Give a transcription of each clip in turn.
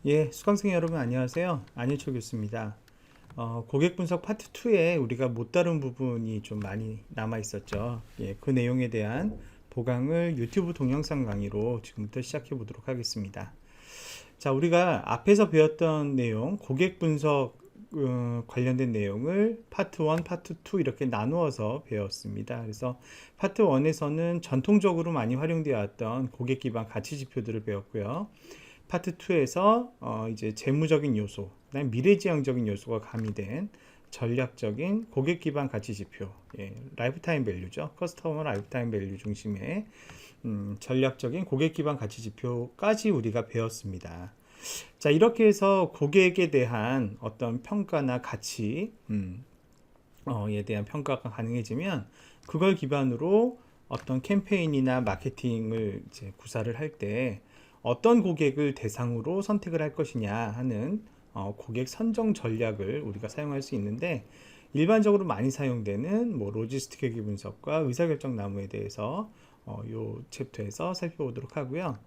예, 수강생 여러분 안녕하세요. 안일초 교수입니다. 고객 분석 파트 2에 우리가 못 다룬 부분이 좀 많이 남아 있었죠. 예, 그 내용에 대한 보강을 유튜브 동영상 강의로 지금부터 시작해 보도록 하겠습니다. 자, 우리가 앞에서 배웠던 내용, 고객 분석 관련된 내용을 파트 1, 파트 2 이렇게 나누어서 배웠습니다. 그래서 파트 1에서는 전통적으로 많이 활용되어 왔던 고객 기반 가치 지표들을 배웠고요. 파트 2에서 이제 재무적인 요소, 그다음 미래지향적인 요소가 가미된 전략적인 고객 기반 가치 지표, 예, 라이프타임 밸류죠. 커스터머 라이프타임 밸류 중심의 전략적인 고객 기반 가치 지표까지 우리가 배웠습니다. 자, 이렇게 해서 고객에 대한 어떤 평가나 가치, 에 대한 평가가 가능해지면 그걸 기반으로 어떤 캠페인이나 마케팅을 이제 구사를 할 때 어떤 고객을 대상으로 선택을 할 것이냐 하는 고객 선정 전략을 우리가 사용할 수 있는데, 일반적으로 많이 사용되는 뭐 로지스틱 회계 분석과 의사결정 나무에 대해서 요 챕터에서 살펴보도록 하고요.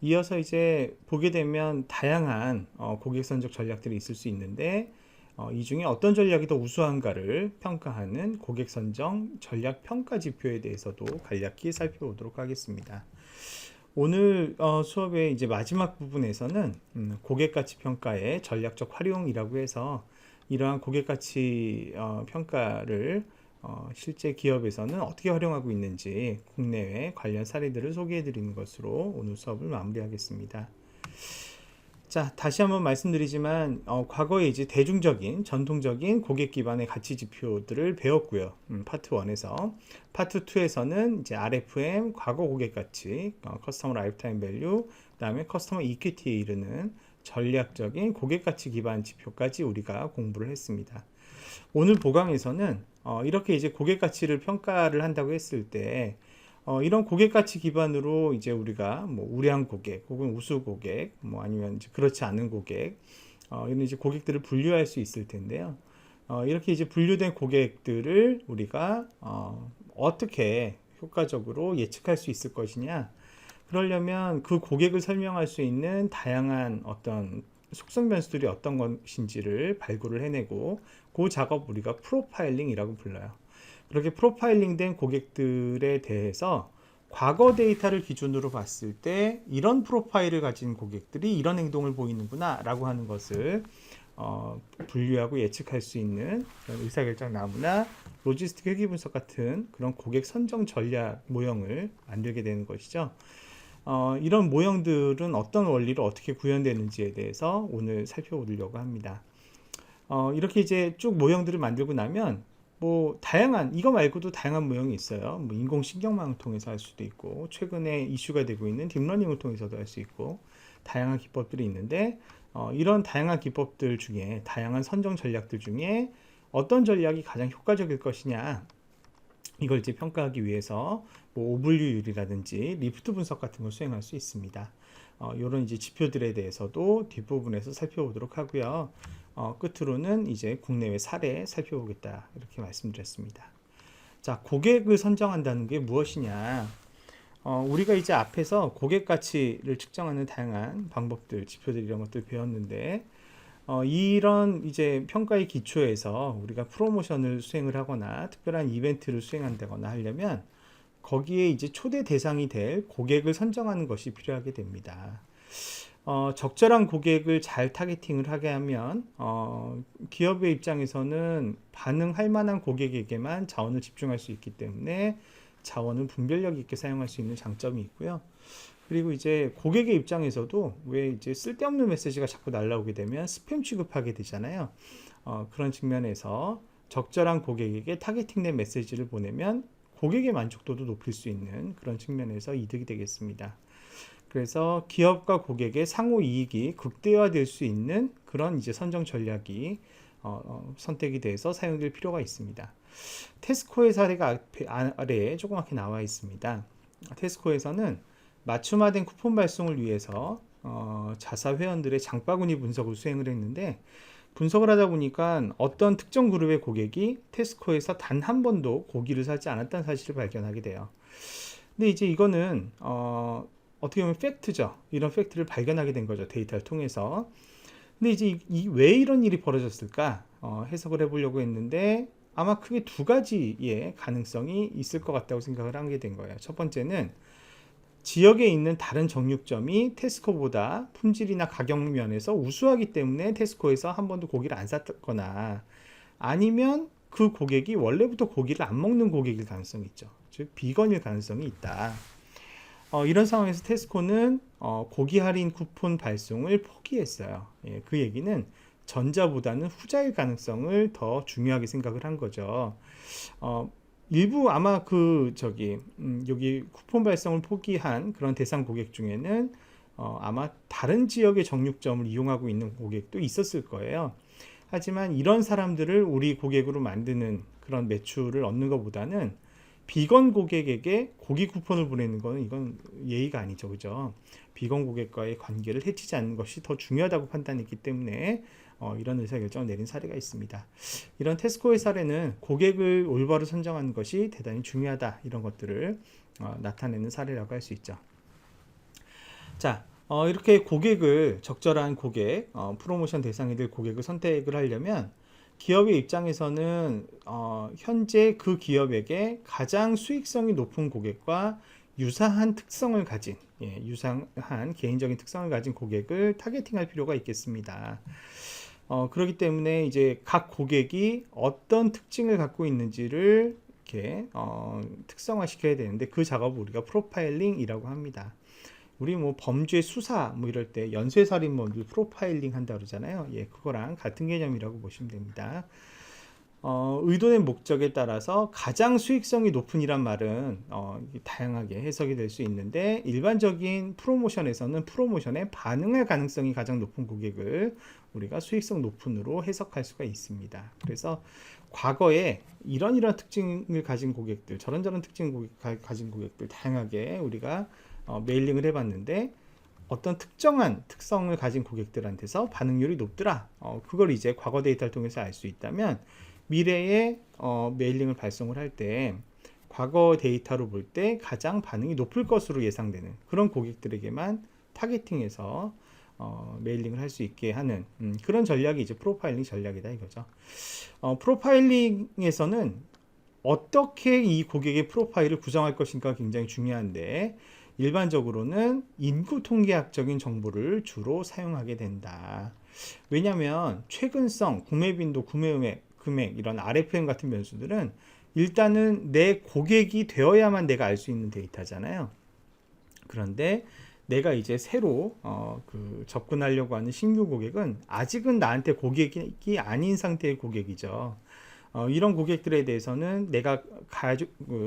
이어서 이제 보게 되면 다양한 고객 선적 전략들이 있을 수 있는데, 이 중에 어떤 전략이 더 우수한가를 평가하는 고객 선정 전략 평가 지표에 대해서도 간략히 살펴보도록 하겠습니다. 오늘 수업의 이제 마지막 부분에서는 고객 가치 평가의 전략적 활용이라고 해서 이러한 고객 가치 평가를 실제 기업에서는 어떻게 활용하고 있는지 국내외 관련 사례들을 소개해 드리는 것으로 오늘 수업을 마무리하겠습니다. 자, 다시 한번 말씀드리지만 과거에 이제 대중적인 전통적인 고객 기반의 가치 지표들을 배웠고요. 파트 1에서 파트 2에서는 이제 RFM 과거 고객 가치, 커스터머 라이프타임 밸류, 그다음에 커스터머 이퀴티에 이르는 전략적인 고객 가치 기반 지표까지 우리가 공부를 했습니다. 오늘 보강에서는 이렇게 이제 고객 가치를 평가를 한다고 했을 때 이런 고객 가치 기반으로 이제 우리가 뭐 우량 고객 혹은 우수 고객 뭐 아니면 이제 그렇지 않은 고객 이런 이제 고객들을 분류할 수 있을 텐데요. 이렇게 이제 분류된 고객들을 우리가 어떻게 효과적으로 예측할 수 있을 것이냐. 그러려면 그 고객을 설명할 수 있는 다양한 어떤 속성 변수들이 어떤 것인지를 발굴을 해내고, 그 작업 우리가 프로파일링이라고 불러요. 그렇게 프로파일링 된 고객들에 대해서 과거 데이터를 기준으로 봤을 때 이런 프로파일을 가진 고객들이 이런 행동을 보이는구나 라고 하는 것을 분류하고 예측할 수 있는 의사결정 나무나 로지스틱 회계 분석 같은 그런 고객 선정 전략 모형을 만들게 되는 것이죠. 이런 모형들은 어떤 원리로 어떻게 구현되는지에 대해서 오늘 살펴보려고 합니다. 이렇게 이제 쭉 모형들을 만들고 나면 뭐 다양한, 이거 말고도 다양한 모형이 있어요. 뭐 인공신경망을 통해서 할 수도 있고, 최근에 이슈가 되고 있는 딥러닝을 통해서도 할 수 있고, 다양한 기법들이 있는데 이런 다양한 기법들 중에, 다양한 선정 전략들 중에 어떤 전략이 가장 효과적일 것이냐, 이걸 이제 평가하기 위해서 뭐 오분류율이라든지 리프트 분석 같은 걸 수행할 수 있습니다. 이런 이제 지표들에 대해서도 뒷부분에서 살펴보도록 하고요. 끝으로는 이제 국내외 사례 살펴보겠다 이렇게 말씀드렸습니다. 자, 고객을 선정한다는 게 무엇이냐? 우리가 이제 앞에서 고객 가치를 측정하는 다양한 방법들, 지표들 이런 것들 배웠는데, 이런 이제 평가의 기초에서 우리가 프로모션을 수행을 하거나 특별한 이벤트를 수행한다거나 하려면 거기에 이제 초대 대상이 될 고객을 선정하는 것이 필요하게 됩니다. 적절한 고객을 잘 타겟팅을 하게 하면 기업의 입장에서는 반응할 만한 고객에게만 자원을 집중할 수 있기 때문에 자원을 분별력 있게 사용할 수 있는 장점이 있고요. 그리고 이제 고객의 입장에서도 왜 이제 쓸데없는 메시지가 자꾸 날라오게 되면 스팸 취급하게 되잖아요. 그런 측면에서 적절한 고객에게 타겟팅된 메시지를 보내면 고객의 만족도도 높일 수 있는 그런 측면에서 이득이 되겠습니다. 그래서 기업과 고객의 상호 이익이 극대화될 수 있는 그런 이제 선정 전략이 선택이 돼서 사용될 필요가 있습니다. 테스코의 사례가 아래에 조그맣게 나와 있습니다. 테스코에서는 맞춤화된 쿠폰 발송을 위해서 자사 회원들의 장바구니 분석을 수행을 했는데, 분석을 하다 보니까 어떤 특정 그룹의 고객이 테스코에서 단 한 번도 고기를 사지 않았다는 사실을 발견하게 돼요. 근데 이제 이거는 어떻게 보면 팩트죠. 이런 팩트를 발견하게 된 거죠. 데이터를 통해서. 근데 이제 왜 이런 일이 벌어졌을까? 해석을 해보려고 했는데 아마 크게 두 가지의 가능성이 있을 것 같다고 생각을 하게 된 거예요. 첫 번째는 지역에 있는 다른 정육점이 테스코보다 품질이나 가격 면에서 우수하기 때문에 테스코에서 한 번도 고기를 안 샀거나, 아니면 그 고객이 원래부터 고기를 안 먹는 고객일 가능성이 있죠. 즉 비건일 가능성이 있다. 이런 상황에서 테스코는 고기 할인 쿠폰 발송을 포기했어요. 예, 그 얘기는 전자보다는 후자일 가능성을 더 중요하게 생각을 한 거죠. 일부 아마 여기 쿠폰 발송을 포기한 그런 대상 고객 중에는 아마 다른 지역의 정육점을 이용하고 있는 고객도 있었을 거예요. 하지만 이런 사람들을 우리 고객으로 만드는 그런 매출을 얻는 것보다는 비건 고객에게 고기 쿠폰을 보내는 거는 이건 예의가 아니죠, 그죠? 비건 고객과의 관계를 해치지 않는 것이 더 중요하다고 판단했기 때문에 이런 의사결정을 내린 사례가 있습니다. 이런 테스코의 사례는 고객을 올바로 선정하는 것이 대단히 중요하다, 이런 것들을 나타내는 사례라고 할 수 있죠. 자, 이렇게 적절한 고객, 프로모션 대상이 될 고객을 선택을 하려면 기업의 입장에서는 현재 그 기업에게 가장 수익성이 높은 고객과 유사한 특성을 가진, 유사한 개인적인 특성을 가진 고객을 타겟팅할 필요가 있겠습니다. 그렇기 때문에 이제 각 고객이 어떤 특징을 갖고 있는지를 이렇게 특성화시켜야 되는데, 그 작업을 우리가 프로파일링이라고 합니다. 우리 뭐 범죄 수사 이럴 때 연쇄살인범들 프로파일링 한다 그러잖아요. 예, 그거랑 같은 개념이라고 보시면 됩니다. 의도된 목적에 따라서 가장 수익성이 높은이란 말은 다양하게 해석이 될 수 있는데, 일반적인 프로모션에서는 프로모션에 반응할 가능성이 가장 높은 고객을 우리가 수익성 높은으로 해석할 수가 있습니다. 그래서 과거에 이런 특징을 가진 고객들, 저런 특징을 가진 고객들 다양하게 우리가 메일링을 해봤는데, 어떤 특정한 특성을 가진 고객들한테서 반응률이 높더라. 그걸 이제 과거 데이터를 통해서 알 수 있다면, 미래에 메일링을 발송을 할 때 과거 데이터로 볼 때 가장 반응이 높을 것으로 예상되는 그런 고객들에게만 타겟팅해서 메일링을 할 수 있게 하는 그런 전략이 이제 프로파일링 전략이다, 이거죠. 프로파일링에서는 어떻게 이 고객의 프로파일을 구성할 것인가 굉장히 중요한데, 일반적으로는 인구 통계학적인 정보를 주로 사용하게 된다. 왜냐하면 최근성, 구매 빈도, 구매 금액, 이런 RFM 같은 변수들은 일단은 내 고객이 되어야만 내가 알 수 있는 데이터잖아요. 그런데 내가 이제 새로 접근하려고 하는 신규 고객은 아직은 나한테 고객이 아닌 상태의 고객이죠. 이런 고객들에 대해서는 내가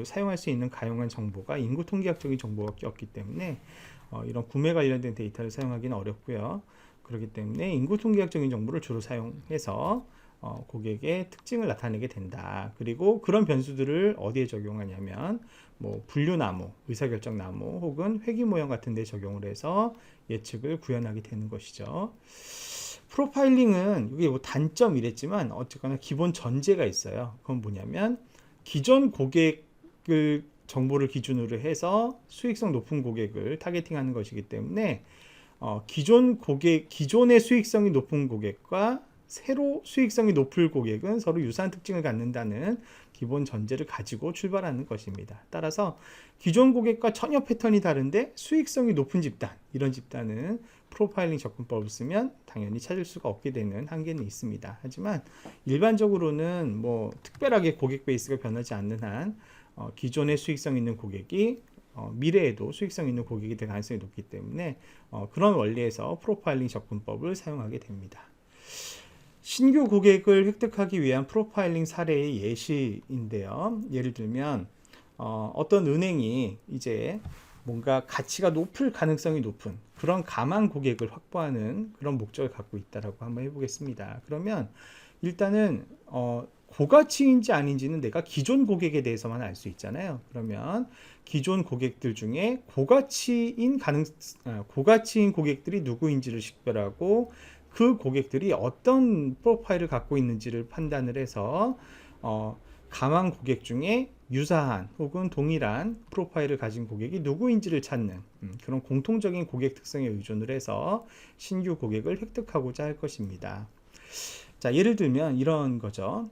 사용할 수 있는 가용한 정보가 인구 통계학적인 정보가 없기 때문에 이런 구매 관련된 데이터를 사용하기는 어렵고요. 그렇기 때문에 인구 통계학적인 정보를 주로 사용해서 고객의 특징을 나타내게 된다. 그리고 그런 변수들을 어디에 적용하냐면 분류나무, 의사결정나무 혹은 회귀모형 같은 데 적용을 해서 예측을 구현하게 되는 것이죠. 프로파일링은 이게 단점이랬지만 어쨌거나 기본 전제가 있어요. 그건 뭐냐면 기존 고객을 정보를 기준으로 해서 수익성 높은 고객을 타겟팅하는 것이기 때문에 기존의 수익성이 높은 고객과 새로 수익성이 높을 고객은 서로 유사한 특징을 갖는다는 기본 전제를 가지고 출발하는 것입니다. 따라서 기존 고객과 전혀 패턴이 다른데 수익성이 높은 집단, 이런 집단은 프로파일링 접근법을 쓰면 당연히 찾을 수가 없게 되는 한계는 있습니다. 하지만 일반적으로는 특별하게 고객 베이스가 변하지 않는 한 기존의 수익성 있는 고객이 미래에도 수익성 있는 고객이 될 가능성이 높기 때문에 그런 원리에서 프로파일링 접근법을 사용하게 됩니다. 신규 고객을 획득하기 위한 프로파일링 사례의 예시인데요. 예를 들면 어떤 은행이 이제 뭔가 가치가 높을 가능성이 높은 그런 가망 고객을 확보하는 그런 목적을 갖고 있다라고 한번 해보겠습니다. 그러면 일단은 고가치인지 아닌지는 내가 기존 고객에 대해서만 알 수 있잖아요. 그러면 기존 고객들 중에 고가치인 고객들이 누구인지를 식별하고 그 고객들이 어떤 프로파일을 갖고 있는지를 판단을 해서 가망 고객 중에 유사한 혹은 동일한 프로파일을 가진 고객이 누구인지를 찾는 그런 공통적인 고객 특성에 의존을 해서 신규 고객을 획득하고자 할 것입니다. 자, 예를 들면 이런 거죠.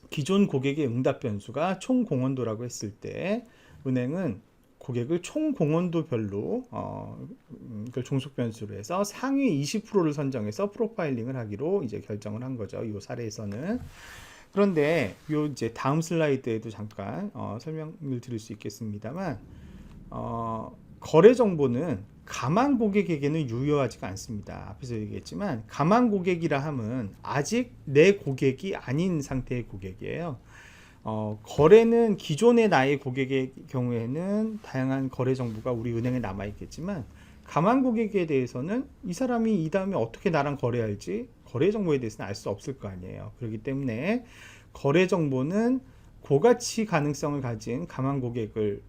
기존 고객의 응답 변수가 총 공헌도라고 했을 때 은행은 고객을 총 공헌도별로 그걸 종속 변수로 해서 상위 20%를 선정해서 프로파일링을 하기로 이제 결정을 한 거죠. 이 사례에서는. 그런데 요 이제 다음 슬라이드에도 잠깐 설명을 드릴 수 있겠습니다만 거래 정보는 가망 고객에게는 유효하지가 않습니다. 앞에서 얘기했지만 가망 고객이라 함은 아직 내 고객이 아닌 상태의 고객이에요. 거래는 기존의 나의 고객의 경우에는 다양한 거래 정보가 우리 은행에 남아 있겠지만 가망 고객에 대해서는 이 사람이 이 다음에 어떻게 나랑 거래할지 거래 정보에 대해서는 알 수 없을 거 아니에요. 그렇기 때문에 거래 정보는 고가치 가능성을 가진 가망 고객을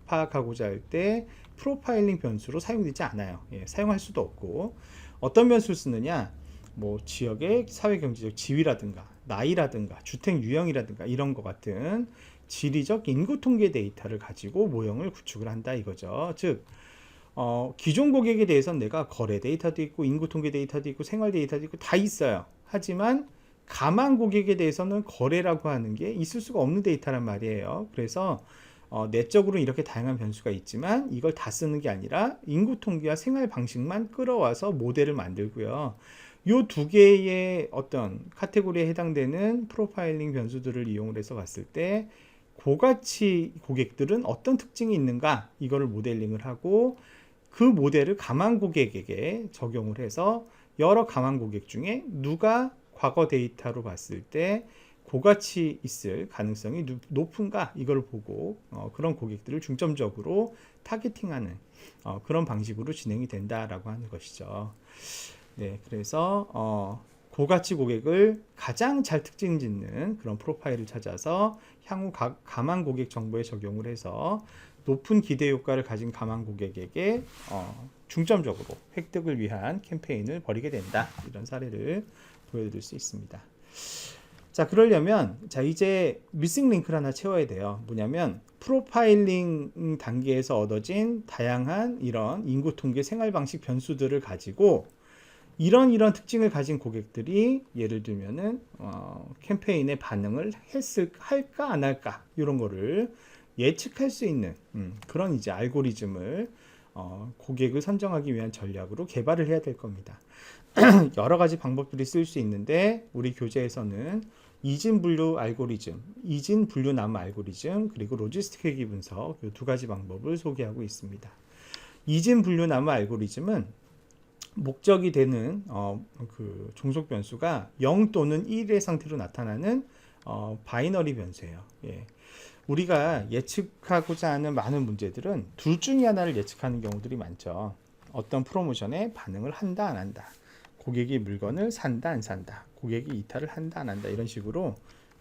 파악하고자 할 때 프로파일링 변수로 사용되지 않아요. 사용할 수도 없고 어떤 변수를 쓰느냐 뭐 지역의 사회경제적 지위라든가 나이라든가 주택 유형이라든가 이런 것 같은 지리적 인구 통계 데이터를 가지고 모형을 구축을 한다 이거죠. 즉 기존 고객에 대해서는 내가 거래 데이터도 있고 인구 통계 데이터도 있고 생활 데이터도 있고 다 있어요. 하지만 가망 고객에 대해서는 거래라고 하는 게 있을 수가 없는 데이터란 말이에요. 그래서 내적으로 이렇게 다양한 변수가 있지만 이걸 다 쓰는 게 아니라 인구 통계와 생활 방식만 끌어와서 모델을 만들고요. 요 두 개의 어떤 카테고리에 해당되는 프로파일링 변수들을 이용을 해서 봤을 때 고가치 고객들은 어떤 특징이 있는가 이거를 모델링을 하고 그 모델을 가망 고객에게 적용을 해서 여러 가망 고객 중에 누가 과거 데이터로 봤을 때 고가치 있을 가능성이 높은가 이걸 보고 그런 고객들을 중점적으로 타겟팅하는 그런 방식으로 진행이 된다라고 하는 것이죠. 네, 그래서 고가치 고객을 가장 잘 특징 짓는 그런 프로파일을 찾아서 향후 가망 고객 정보에 적용을 해서 높은 기대 효과를 가진 가망 고객에게 중점적으로 획득을 위한 캠페인을 벌이게 된다. 이런 사례를 보여드릴 수 있습니다. 자, 그러려면 이제 미싱 링크를 하나 채워야 돼요. 뭐냐면 프로파일링 단계에서 얻어진 다양한 이런 인구 통계 생활 방식 변수들을 가지고 이런 특징을 가진 고객들이 예를 들면은 캠페인에 반응을 할까 안 할까 이런 거를 예측할 수 있는 그런 이제 알고리즘을 고객을 선정하기 위한 전략으로 개발을 해야 될 겁니다. 여러 가지 방법들이 쓸 수 있는데 우리 교재에서는 이진 분류 알고리즘, 이진 분류 나무 알고리즘, 그리고 로지스틱 회귀 분석 이 두 가지 방법을 소개하고 있습니다. 이진 분류 나무 알고리즘은 목적이 되는 그 종속 변수가 0 또는 1의 상태로 나타나는 바이너리 변수예요. 우리가 예측하고자 하는 많은 문제들은 둘 중에 하나를 예측하는 경우들이 많죠. 어떤 프로모션에 반응을 한다 안 한다, 고객이 물건을 산다 안 산다, 고객이 이탈을 한다 안 한다, 이런 식으로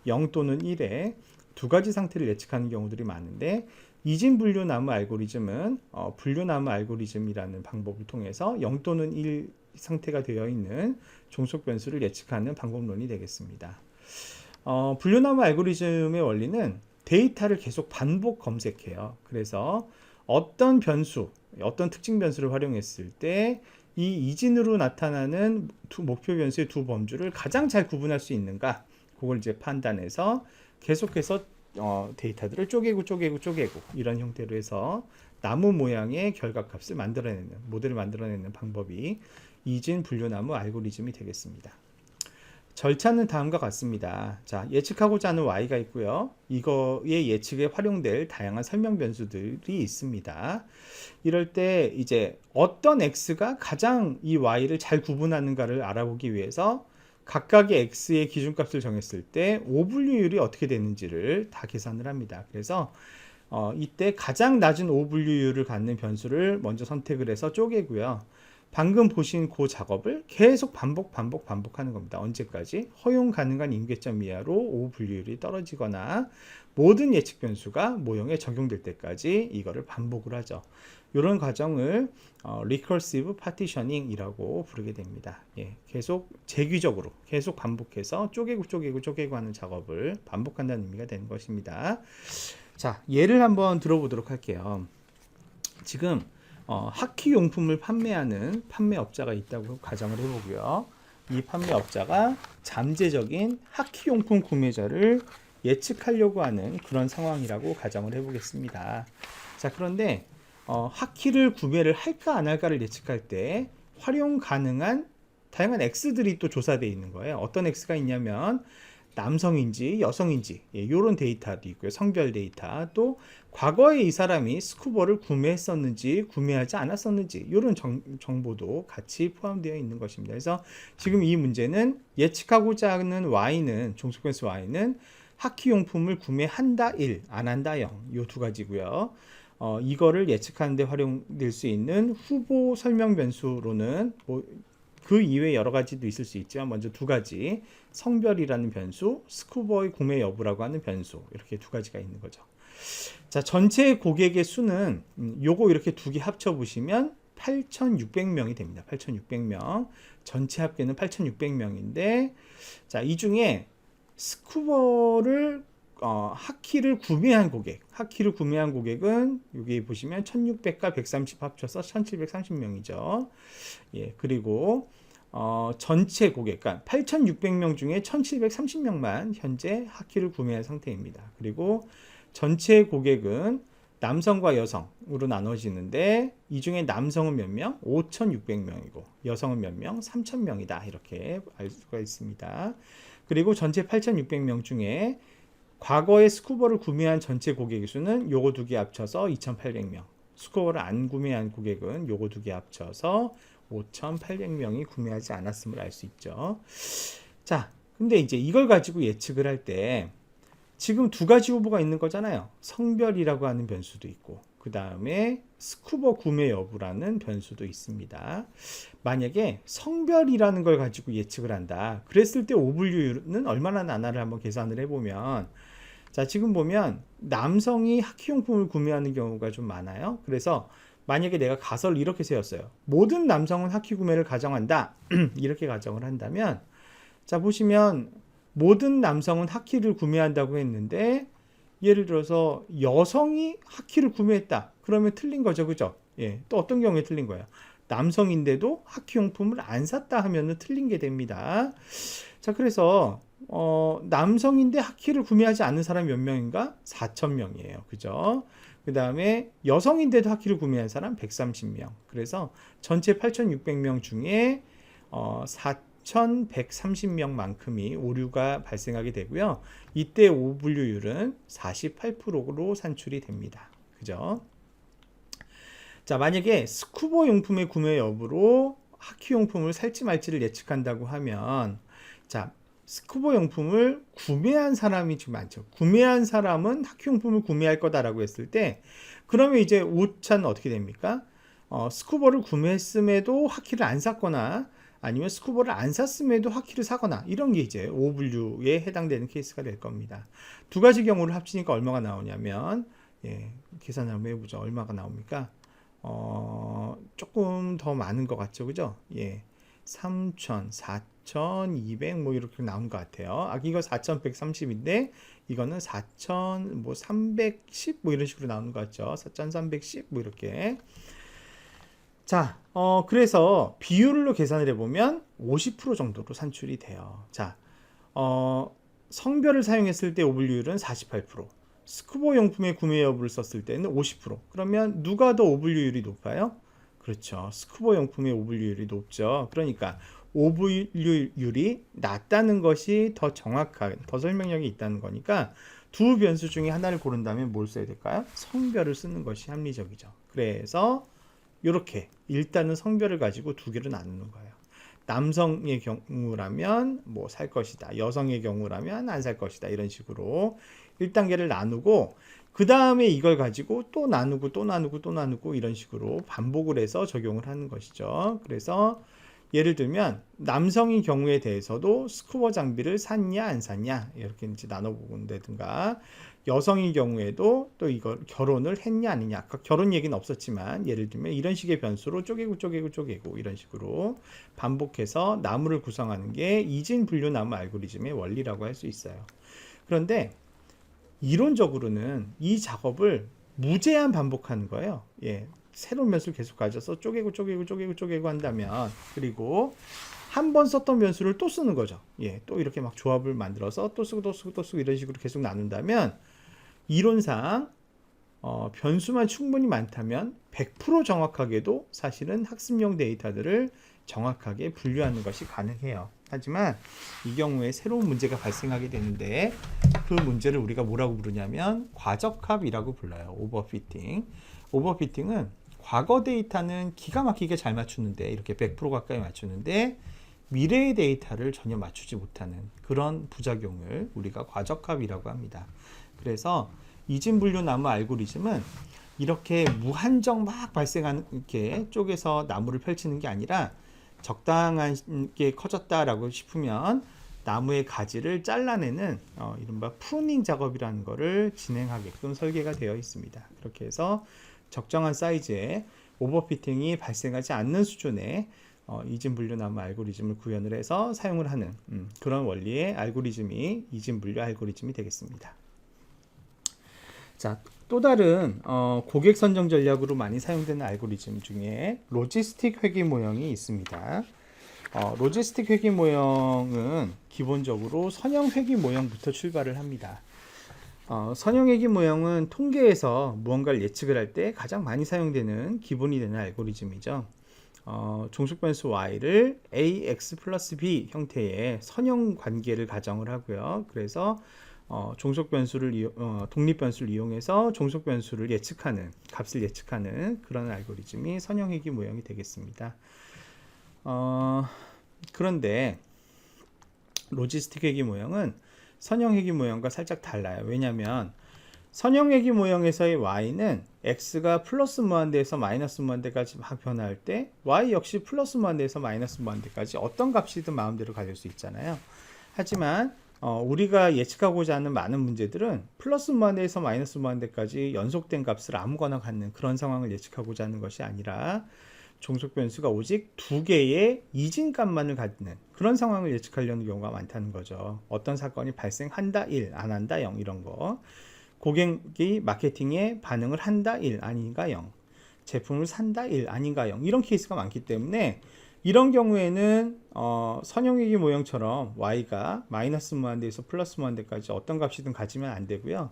0 또는 1의 두 가지 상태를 예측하는 경우들이 많은데 이진 분류 나무 알고리즘은 분류 나무 알고리즘이라는 방법을 통해서 0 또는 1 상태가 되어 있는 종속 변수를 예측하는 방법론이 되겠습니다. 분류 나무 알고리즘의 원리는 데이터를 계속 반복 검색해요. 그래서 어떤 변수, 어떤 특징 변수를 활용했을 때 이 이진으로 나타나는 목표 변수의 두 범주를 가장 잘 구분할 수 있는가, 그걸 이제 판단해서 계속해서 데이터들을 쪼개고 이런 형태로 해서 나무 모양의 결과값을 만들어내는, 모델을 만들어내는 방법이 이진 분류나무 알고리즘이 되겠습니다. 절차는 다음과 같습니다. 자, 예측하고자 하는 y가 있고요. 이거의 예측에 활용될 다양한 설명 변수들이 있습니다. 이럴 때 이제 어떤 x가 가장 이 y를 잘 구분하는가를 알아보기 위해서 각각의 x의 기준값을 정했을 때 오분류율이 어떻게 되는지를 다 계산을 합니다. 그래서 이때 가장 낮은 오분류율을 갖는 변수를 먼저 선택을 해서 쪼개고요. 방금 보신 그 작업을 계속 반복하는 겁니다. 언제까지? 허용 가능한 임계점 이하로 O 분류율이 떨어지거나 모든 예측 변수가 모형에 적용될 때까지 이거를 반복을 하죠. 이런 과정을 recursive partitioning이라고 부르게 됩니다. 예, 계속 재규적으로 계속 반복해서 쪼개고 하는 작업을 반복한다는 의미가 되는 것입니다. 자, 예를 한번 들어보도록 할게요. 지금 하키용품을 판매하는 판매업자가 있다고 가정을 해보고요. 이 판매업자가 잠재적인 하키용품 구매자를 예측하려고 하는 그런 상황이라고 가정을 해보겠습니다. 자, 그런데 하키를 구매를 할까 안 할까를 예측할 때 활용 가능한 다양한 X들이 또 조사되어 있는 거예요. 어떤 X가 있냐면 남성인지 여성인지 이런 데이터도 있고요. 성별 데이터, 또 과거에 이 사람이 스쿠버를 구매했었는지 구매하지 않았었는지 이런 정보도 같이 포함되어 있는 것입니다. 그래서 지금 이 문제는 예측하고자 하는 Y는 종속변수 Y는 하키용품을 구매한다 1, 안 한다 0 이 두 가지고요. 이거를 예측하는 데 활용될 수 있는 후보 설명 변수로는 그 이외에 여러 가지도 있을 수 있지만 먼저 두 가지, 성별이라는 변수, 스쿠버의 구매 여부라고 하는 변수, 이렇게 두 가지가 있는 거죠. 자, 전체 고객의 수는 요거 이렇게 두 개 합쳐 보시면 8,600명이 됩니다. 8,600명. 전체 합계는 8,600명인데 자, 이 중에 스쿠버를 하키를 구매한 고객은 여기 보시면 1600과 130 합쳐서 1730명이죠. 예, 그리고 전체 고객, 그러니까 8600명 중에 1730명만 현재 하키를 구매한 상태입니다. 그리고 전체 고객은 남성과 여성으로 나눠지는데 이 중에 남성은 몇 명? 5600명이고 여성은 몇 명? 3000명이다. 이렇게 알 수가 있습니다. 그리고 전체 8600명 중에 과거에 스쿠버를 구매한 전체 고객의 수는 요거 두 개 합쳐서 2800명. 스쿠버를 안 구매한 고객은 요거 두 개 합쳐서 5800명이 구매하지 않았음을 알 수 있죠. 자, 근데 이제 이걸 가지고 예측을 할 때 지금 두 가지 후보가 있는 거잖아요. 성별이라고 하는 변수도 있고 그 다음에 스쿠버 구매 여부라는 변수도 있습니다. 만약에 성별이라는 걸 가지고 예측을 한다. 그랬을 때 오분류율은 얼마나 나나를 한번 계산을 해보면 자, 지금 보면 남성이 하키용품을 구매하는 경우가 좀 많아요. 그래서 만약에 내가 가설을 이렇게 세웠어요. 모든 남성은 하키 구매를 가정한다. 이렇게 가정을 한다면 자, 보시면 모든 남성은 하키를 구매한다고 했는데 예를 들어서 여성이 하키를 구매했다. 그러면 틀린 거죠. 그죠? 예. 또 어떤 경우에 틀린 거예요? 남성인데도 하키용품을 안 샀다 하면은 틀린 게 됩니다. 자, 그래서 남성인데 하키를 구매하지 않는 사람이 몇 명인가? 4,000명이에요. 그죠? 그 다음에 여성인데도 하키를 구매한 사람 130명. 그래서 전체 8,600명 중에 4,130명만큼이 오류가 발생하게 되고요. 이때 오분류율은 48%로 산출이 됩니다. 그죠? 자, 만약에 스쿠버 용품의 구매 여부로 하키 용품을 살지 말지를 예측한다고 하면 자, 스쿠버 용품을 구매한 사람이 좀 많죠. 구매한 사람은 하키 용품을 구매할 거다라고 했을 때 그러면 이제 오차는 어떻게 됩니까? 스쿠버를 구매했음에도 하키를 안 샀거나 아니면 스쿠버를 안 샀음에도 하키를 사거나 이런 게 이제 오분류에 해당되는 케이스가 될 겁니다. 두 가지 경우를 합치니까 얼마가 나오냐면 예, 계산 한번 해보죠. 얼마가 나옵니까? 조금 더 많은 것 같죠, 그죠? 예, 3,000, 4,200 뭐 이렇게 나온 것 같아요. 이거 4,130인데 이거는 4,310 뭐 이런 식으로 나오는 것 같죠. 4,310 뭐 이렇게. 자, 그래서 비율로 계산을 해보면 50% 정도로 산출이 돼요. 자, 성별을 사용했을 때 오분류율은 48%. 스쿠버 용품의 구매 여부를 썼을 때는 50%. 그러면 누가 더 오분류율이 높아요? 그렇죠. 스쿠버 용품의 오분류율이 높죠. 그러니까 오분류율이 낮다는 것이 더 정확한, 더 설명력이 있다는 거니까 두 변수 중에 하나를 고른다면 뭘 써야 될까요? 성별을 쓰는 것이 합리적이죠. 그래서 이렇게 일단은 성별을 가지고 두 개로 나누는 거예요. 남성의 경우라면 뭐 살 것이다. 여성의 경우라면 안 살 것이다. 이런 식으로 1단계를 나누고 그 다음에 이걸 가지고 또 나누고 또 나누고 또 나누고 이런 식으로 반복을 해서 적용을 하는 것이죠. 그래서 예를 들면 남성인 경우에 대해서도 스쿠버 장비를 샀냐 안 샀냐 이렇게 이제 나눠본다든가, 여성인 경우에도 또 이걸 결혼을 했냐 아니냐, 아까 결혼 얘기는 없었지만 예를 들면 이런 식의 변수로 쪼개고 이런 식으로 반복해서 나무를 구성하는 게 이진 분류 나무 알고리즘의 원리라고 할 수 있어요. 그런데 이론적으로는 이 작업을 무제한 반복하는 거예요. 예, 새로운 변수를 계속 가져서 쪼개고 한다면, 그리고 한 번 썼던 변수를 또 쓰는 거죠. 예, 또 이렇게 막 조합을 만들어서 또 쓰고 이런 식으로 계속 나눈다면, 이론상 변수만 충분히 많다면 100% 정확하게도 사실은 학습용 데이터들을 정확하게 분류하는 것이 가능해요. 하지만 이 경우에 새로운 문제가 발생하게 되는데, 그 문제를 우리가 뭐라고 부르냐면 과적합이라고 불러요. 오버피팅. 오버피팅은 과거 데이터는 기가 막히게 잘 맞추는데, 이렇게 100% 가까이 맞추는데 미래의 데이터를 전혀 맞추지 못하는 그런 부작용을 우리가 과적합이라고 합니다. 그래서 이진분류 나무 알고리즘은 이렇게 무한정 막 발생하는 게 쪼개서 나무를 펼치는 게 아니라, 적당하게 커졌다라고 싶으면 나무의 가지를 잘라내는 이른바 프루닝 작업이라는 것을 진행하게끔 설계가 되어 있습니다. 그렇게 해서 적정한 사이즈의 오버피팅이 발생하지 않는 수준의 이진분류 나무 알고리즘을 구현을 해서 사용을 하는 그런 원리의 알고리즘이 이진분류 알고리즘이 되겠습니다. 자, 또 다른 고객 선정 전략으로 많이 사용되는 알고리즘 중에 로지스틱 회귀 모형이 있습니다. 로지스틱 회귀 모형은 기본적으로 선형 회귀 모형부터 출발을 합니다. 선형 회귀 모형은 통계에서 무언가를 예측을 할 때 가장 많이 사용되는 기본이 되는 알고리즘이죠. 종속 변수 y를 ax 플러스 b 형태의 선형 관계를 가정을 하고요. 그래서 종속 변수를 독립 변수를 이용해서 종속 변수를 예측하는, 값을 예측하는 그런 알고리즘이 선형 회귀 모형이 되겠습니다. 그런데 로지스틱 회귀 모형은 선형 회귀 모형과 살짝 달라요. 왜냐하면 선형 회귀 모형에서의 y는 x가 플러스 무한대에서 마이너스 무한대까지 막 변화할 때 y 역시 플러스 무한대에서 마이너스 무한대까지 어떤 값이든 마음대로 가질 수 있잖아요. 하지만 우리가 예측하고자 하는 많은 문제들은 플러스 무한대에서 마이너스 무한대까지 연속된 값을 아무거나 갖는 그런 상황을 예측하고자 하는 것이 아니라, 종속 변수가 오직 두 개의 이진값만을 갖는 그런 상황을 예측하려는 경우가 많다는 거죠. 어떤 사건이 발생한다 1, 안 한다 0 이런 거. 고객이 마케팅에 반응을 한다 1, 아닌가 0. 제품을 산다 1, 아닌가 0. 이런 케이스가 많기 때문에 이런 경우에는 선형회귀 모형처럼 y가 마이너스 무한대에서 플러스 무한대까지 어떤 값이든 가지면 안 되고요.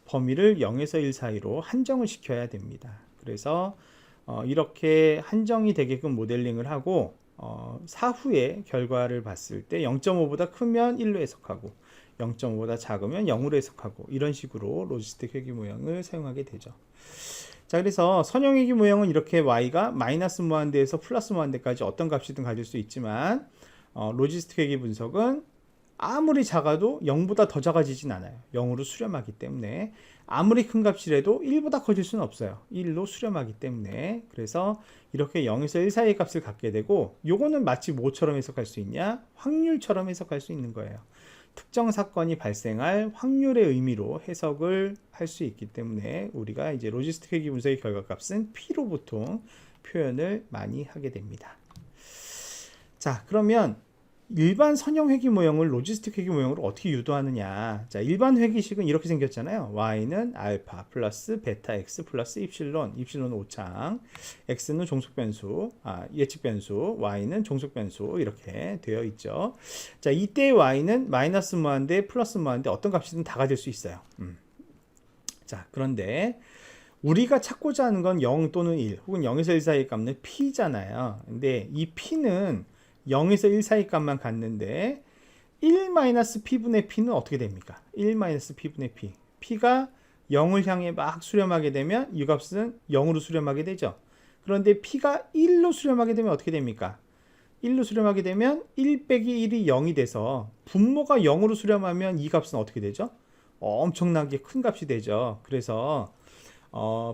범위를 0에서 1 사이로 한정을 시켜야 됩니다. 그래서 이렇게 한정이 되게끔 모델링을 하고 사후에 결과를 봤을 때 0.5보다 크면 1로 해석하고 0.5보다 작으면 0으로 해석하고, 이런 식으로 로지스틱 회귀 모형을 사용하게 되죠. 자, 그래서 선형 회귀 모형은 이렇게 y가 마이너스 무한대에서 플러스 무한대까지 어떤 값이든 가질 수 있지만, 로지스틱 회귀 분석은 아무리 작아도 0보다 더 작아지진 않아요. 0으로 수렴하기 때문에 아무리 큰 값이라도 1보다 커질 수는 없어요. 1로 수렴하기 때문에. 그래서 이렇게 0에서 1 사이의 값을 갖게 되고, 요거는 마치 뭐처럼 해석할 수 있냐? 확률처럼 해석할 수 있는 거예요. 특정 사건이 발생할 확률의 의미로 해석을 할 수 있기 때문에 우리가 이제 로지스틱 회귀 분석의 결과값은 P로 보통 표현을 많이 하게 됩니다. 자, 그러면 일반 선형 회귀 모형을 로지스틱 회귀 모형으로 어떻게 유도하느냐. 자, 일반 회귀식은 이렇게 생겼잖아요. y는 알파 플러스 베타 x 플러스 입실론, 입실론 오창, x는 종속 변수, 예측 변수, y는 종속 변수, 이렇게 되어 있죠. 자, 이때 y는 마이너스 무한대, 플러스 무한대 어떤 값이든 다 가질 수 있어요. 자, 그런데 우리가 찾고자 하는 건 0 또는 1 혹은 0에서 1 사이의 값은 p잖아요. 근데 이 p는 0에서 1 사이 값만 갖는데 1-p분의 p는 어떻게 됩니까? 1-p분의 p. p가 0을 향해 막 수렴하게 되면 이 값은 0으로 수렴하게 되죠. 그런데 p가 1로 수렴하게 되면 어떻게 됩니까? 1로 수렴하게 되면 1 빼기 1이 0이 돼서 분모가 0으로 수렴하면 이 값은 어떻게 되죠? 엄청나게 큰 값이 되죠. 그래서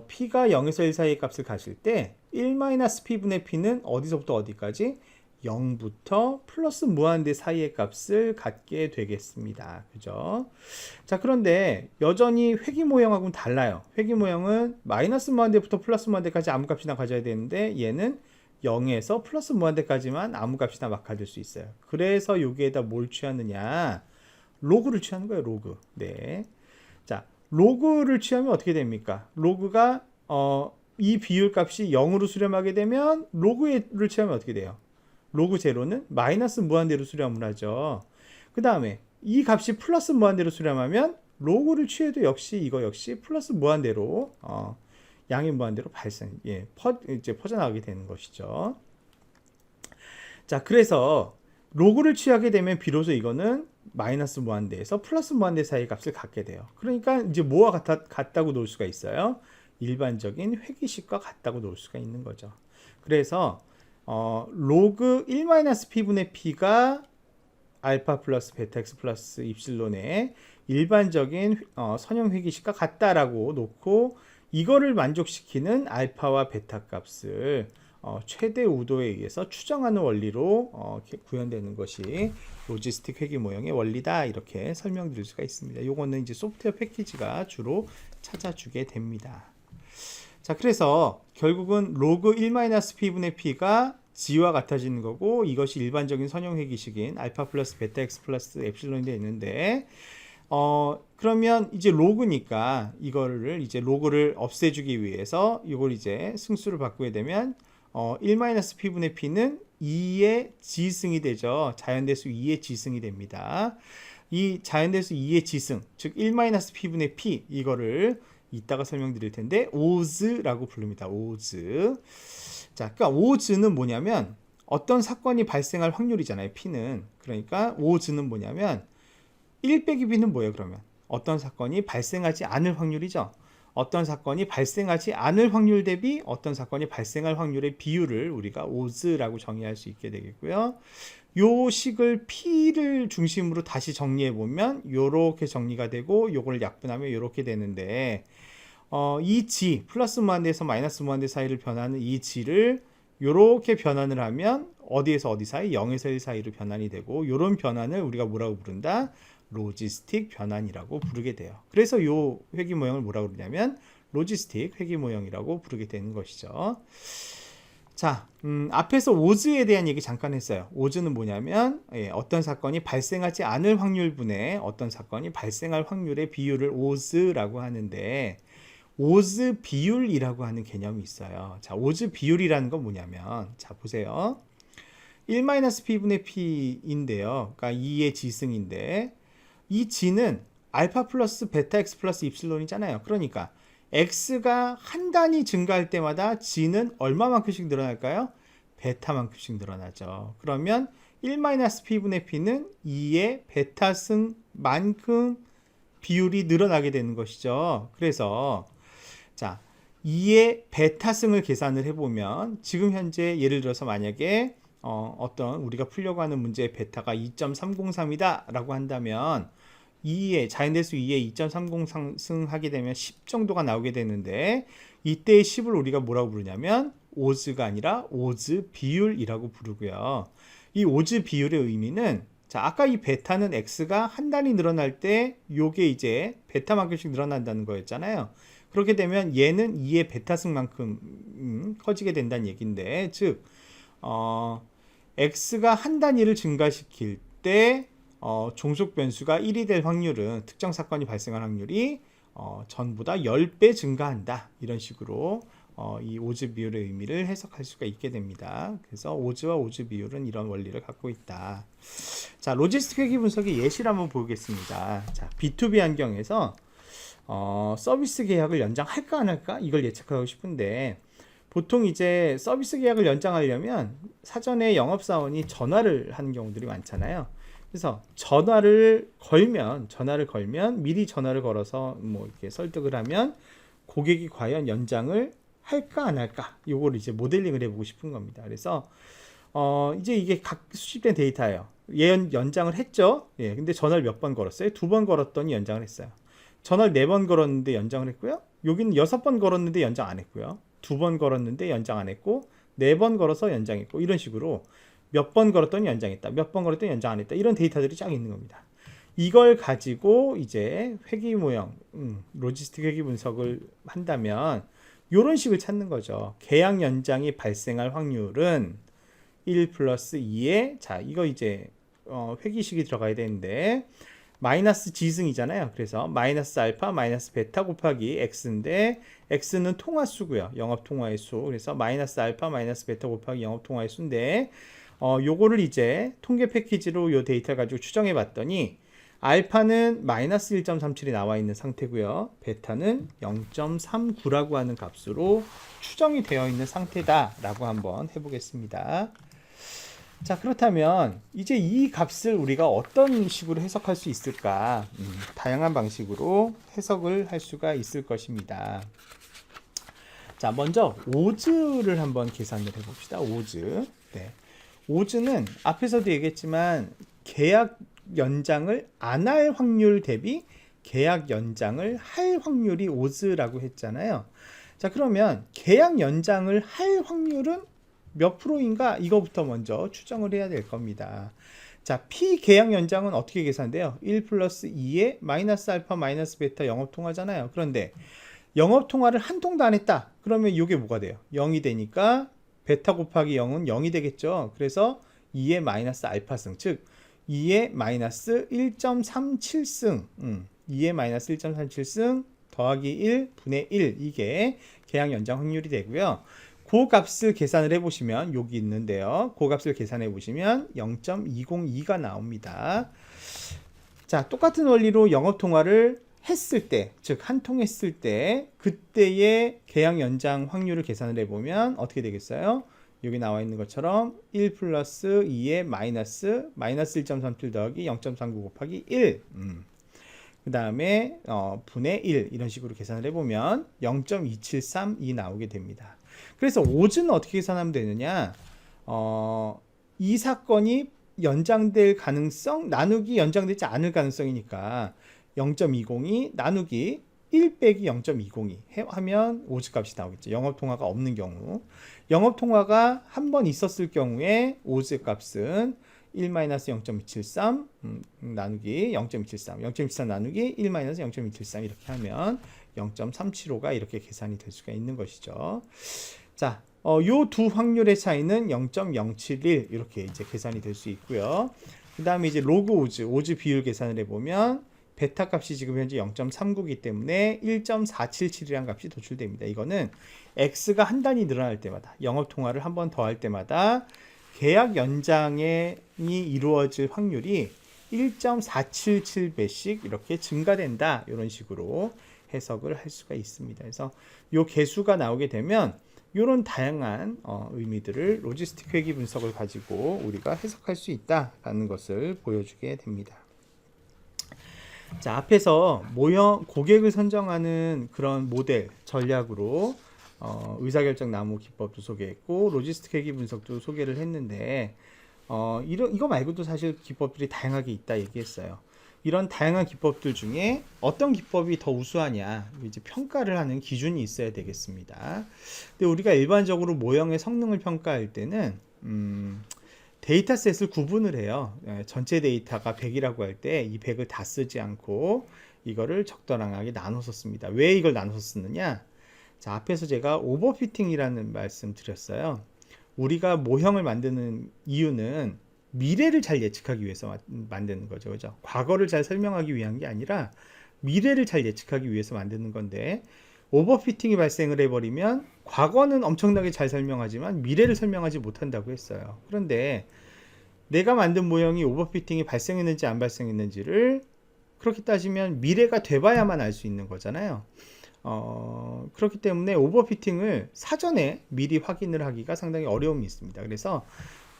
p가 0에서 1 사이의 값을 가질 때 1-p분의 p는 어디서부터 어디까지? 0부터 플러스 무한대 사이의 값을 갖게 되겠습니다. 그죠? 자, 그런데 여전히 회귀 모형하고는 달라요. 회귀 모형은 마이너스 무한대부터 플러스 무한대까지 아무 값이나 가져야 되는데 얘는 0에서 플러스 무한대까지만 아무 값이나 막 가질 수 있어요. 그래서 여기에다 뭘 취하느냐? 로그를 취하는 거예요. 로그. 네. 자, 로그를 취하면 어떻게 됩니까? 로그가 이 비율 값이 0으로 수렴하게 되면 로그를 취하면 어떻게 돼요? 로그 제로는 마이너스 무한대로 수렴을 하죠. 그 다음에 이 값이 플러스 무한대로 수렴하면 로그를 취해도 역시 이거 역시 플러스 무한대로 양의 무한대로 이제 퍼져나가게 되는 것이죠. 자, 그래서 로그를 취하게 되면 비로소 이거는 마이너스 무한대에서 플러스 무한대 사이의 값을 갖게 돼요. 그러니까 이제 뭐와 같다고 놓을 수가 있어요? 일반적인 회귀식과 같다고 놓을 수가 있는 거죠. 그래서 로그 1-p분의 p가 알파 플러스 베타 x 플러스 입실론의 일반적인 선형 회귀식과 같다라고 놓고 이거를 만족시키는 알파와 베타 값을 최대 우도에 의해서 추정하는 원리로 구현되는 것이 로지스틱 회귀 모형의 원리다, 이렇게 설명드릴 수가 있습니다. 요거는 이제 소프트웨어 패키지가 주로 찾아주게 됩니다. 자, 그래서 결국은 로그 1-p분의 p가 g와 같아지는 거고, 이것이 일반적인 선형 회귀식인 알파 플러스 베타 x 플러스 엡실론이 되어 있는데, 그러면 이제 로그니까 이거를 이제 로그를 없애주기 위해서 이걸 이제 승수를 바꾸게 되면 1-p분의 p는 2의 지승이 되죠. 자연대수 2의 지승이 됩니다. 이 자연대수 2의 지승, 즉 1-p분의 p, 이거를 이따가 설명드릴 텐데 오즈라고 부릅니다. 오즈. 자, 그러니까 오즈는 뭐냐면 어떤 사건이 발생할 확률이잖아요. p는. 그러니까 오즈는 뭐냐면 1 빼기 b는 뭐예요? 그러면 어떤 사건이 발생하지 않을 확률이죠. 어떤 사건이 발생하지 않을 확률 대비 어떤 사건이 발생할 확률의 비율을 우리가 오즈라고 정의할 수 있게 되겠고요. 요 식을 p를 중심으로 다시 정리해 보면 요렇게 정리가 되고, 요걸 약분하면 요렇게 되는데, 이 g 플러스 무한대에서 마이너스 무한대 사이를 변하는 이 g를 요렇게 변환을 하면 어디에서 어디 사이? 0에서 1 사이로 변환이 되고, 요런 변환을 우리가 뭐라고 부른다? 로지스틱 변환이라고 부르게 돼요. 그래서 요 회귀 모형을 뭐라고 그러냐면 로지스틱 회귀 모형이라고 부르게 되는 것이죠. 자, 앞에서 오즈에 대한 얘기 잠깐 했어요. 오즈는 뭐냐면 어떤 사건이 발생하지 않을 확률분의 어떤 사건이 발생할 확률의 비율을 오즈라고 하는데, 오즈 비율이라고 하는 개념이 있어요. 자, 오즈 비율이라는 건 뭐냐면, 자, 보세요. 1-p분의 p인데요. 그러니까 2의 지승인데, 이 g는 알파 플러스 베타 x 플러스 입실론이잖아요. 그러니까 x가 한 단위 증가할 때마다 g는 얼마만큼씩 늘어날까요? 베타만큼씩 늘어나죠. 그러면 1-p분의 p는 2의 베타승만큼 비율이 늘어나게 되는 것이죠. 그래서 자, 2의 베타승을 계산을 해보면 지금 현재 예를 들어서 만약에 어떤 우리가 풀려고 하는 문제의 베타가 2.303이다 라고 한다면 2의 자연대수 2의 2.30 하게 되면 10 정도가 나오게 되는데, 이때의 10을 우리가 뭐라고 부르냐면 오즈가 아니라 오즈 비율이라고 부르고요. 이 오즈 비율의 의미는, 자, 아까 이 베타는 x가 한 단위 늘어날 때 요게 이제 베타만큼씩 늘어난다는 거였잖아요. 그렇게 되면 얘는 2의 베타승만큼 커지게 된다는 얘기인데, 즉 x가 한 단위를 증가시킬 때 종속 변수가 1이 될 확률은, 특정 사건이 발생할 확률이 전보다 10배 증가한다, 이런 식으로 이 오즈 비율의 의미를 해석할 수가 있게 됩니다. 그래서 오즈와 오즈 비율은 이런 원리를 갖고 있다. 자, 로지스틱 회귀 분석의 예시를 한번 보겠습니다. 자, B2B 환경에서 서비스 계약을 연장할까 안 할까, 이걸 예측하고 싶은데, 보통 이제 서비스 계약을 연장하려면 사전에 영업사원이 전화를 하는 경우들이 많잖아요. 그래서 전화를 걸면 미리 전화를 걸어서 뭐 이렇게 설득을 하면 고객이 과연 연장을 할까 안 할까, 요거를 이제 모델링을 해보고 싶은 겁니다. 그래서 이제 이게 각 수집된 데이터예요. 얘 연장을 했죠. 예, 근데 전화를 몇 번 걸었어요? 2번 걸었더니 연장을 했어요. 전화를 4번 걸었는데 연장을 했고요. 여기는 6번 걸었는데 연장 안 했고요. 2번 걸었는데 연장 안 했고 4번 걸어서 연장했고 이런 식으로 몇 번 걸었더니 연장했다. 몇 번 걸었더니 연장 안 했다. 이런 데이터들이 쫙 있는 겁니다. 이걸 가지고 이제 회귀 모형, 로지스틱 회귀 분석을 한다면 이런 식을 찾는 거죠. 계약 연장이 발생할 확률은 1 플러스 2에 자 이거 이제 회귀식이 들어가야 되는데 마이너스 지승이잖아요. 그래서 마이너스 알파 마이너스 베타 곱하기 x인데 x는 통화수고요. 영업통화의 수. 그래서 마이너스 알파 마이너스 베타 곱하기 영업통화의 수인데 요거를 이제 통계 패키지로 요 데이터를 가지고 추정해 봤더니 알파는 마이너스 1.37이 나와 있는 상태고요. 베타는 0.39라고 하는 값으로 추정이 되어 있는 상태다라고 한번 해보겠습니다. 자, 그렇다면 이제 이 값을 우리가 어떤 식으로 해석할 수 있을까? 다양한 방식으로 해석을 할 수가 있을 것입니다. 자, 먼저 오즈를 한번 계산을 해봅시다. 오즈. 네. 오즈는 앞에서도 얘기했지만 계약 연장을 안 할 확률 대비 계약 연장을 할 확률이 오즈라고 했잖아요. 자, 그러면 계약 연장을 할 확률은 몇 프로인가? 이거부터 먼저 추정을 해야 될 겁니다. 자, 피계약 연장은 어떻게 계산돼요? 1 플러스 2에 마이너스 알파 마이너스 베타 영업통화잖아요. 그런데 영업통화를 한 통도 안 했다. 그러면 이게 뭐가 돼요? 0이 되니까 베타 곱하기 0은 0이 되겠죠. 그래서 2의 마이너스 알파승, 즉 2의 마이너스 1.37승 2의 마이너스 1.37승 더하기 1 분의 1 이게 계약 연장 확률이 되고요. 그 값을 계산을 해보시면 여기 있는데요. 그 값을 계산해 보시면 0.202가 나옵니다. 자, 똑같은 원리로 영업통화를 했을 때, 즉 한 통 했을 때 그때의 계약 연장 확률을 계산을 해보면 어떻게 되겠어요? 여기 나와 있는 것처럼 1 플러스 2의 마이너스 1.37 더하기 0.39 곱하기 1 그 다음에 분의 1 이런 식으로 계산을 해보면 0.273이 나오게 됩니다. 그래서 오즈는 어떻게 계산하면 되느냐? 이 사건이 연장될 가능성 나누기 연장되지 않을 가능성이니까 0.202 나누기 1 빼기 0.202 하면 오즈 값이 나오겠죠. 영업통화가 없는 경우. 영업통화가 한 번 있었을 경우에 오즈 값은 1-0.273 나누기 0.273 0.273 나누기 1-0.273 이렇게 하면 0.375가 이렇게 계산이 될 수가 있는 것이죠. 자, 요 두 확률의 차이는 0.071 이렇게 이제 계산이 될 수 있고요. 그 다음에 이제 로그 오즈 비율 계산을 해보면 베타 값이 지금 현재 0.39이기 때문에 1.477이라는 값이 도출됩니다. 이거는 x가 한 단위 늘어날 때마다 영업통화를 한 번 더 할 때마다 계약 연장이 이루어질 확률이 1.477배씩 이렇게 증가된다. 이런 식으로 해석을 할 수가 있습니다. 그래서 이 개수가 나오게 되면 이런 다양한 의미들을 로지스틱 회귀 분석을 가지고 우리가 해석할 수 있다라는 것을 보여주게 됩니다. 자, 앞에서 모형 고객을 선정하는 그런 모델 전략으로 의사결정 나무 기법도 소개했고 로지스틱 회귀 분석도 소개를 했는데 이거 말고도 사실 기법들이 다양하게 있다 얘기했어요. 이런 다양한 기법들 중에 어떤 기법이 더 우수하냐 이제 평가를 하는 기준이 있어야 되겠습니다. 근데 우리가 일반적으로 모형의 성능을 평가할 때는 데이터셋을 구분을 해요. 전체 데이터가 100이라고 할 때 이 100을 다 쓰지 않고 이거를 적절하게 나눠서 씁니다. 왜 이걸 나눠서 쓰느냐? 자, 앞에서 제가 오버피팅이라는 말씀 드렸어요. 우리가 모형을 만드는 이유는 미래를 잘 예측하기 위해서 만드는 거죠. 그죠? 과거를 잘 설명하기 위한 게 아니라 미래를 잘 예측하기 위해서 만드는 건데 오버피팅이 발생을 해버리면 과거는 엄청나게 잘 설명하지만 미래를 설명하지 못한다고 했어요. 그런데 내가 만든 모형이 오버피팅이 발생했는지 안 발생했는지를 그렇게 따지면 미래가 돼봐야만 알 수 있는 거잖아요. 그렇기 때문에 오버피팅을 사전에 미리 확인을 하기가 상당히 어려움이 있습니다. 그래서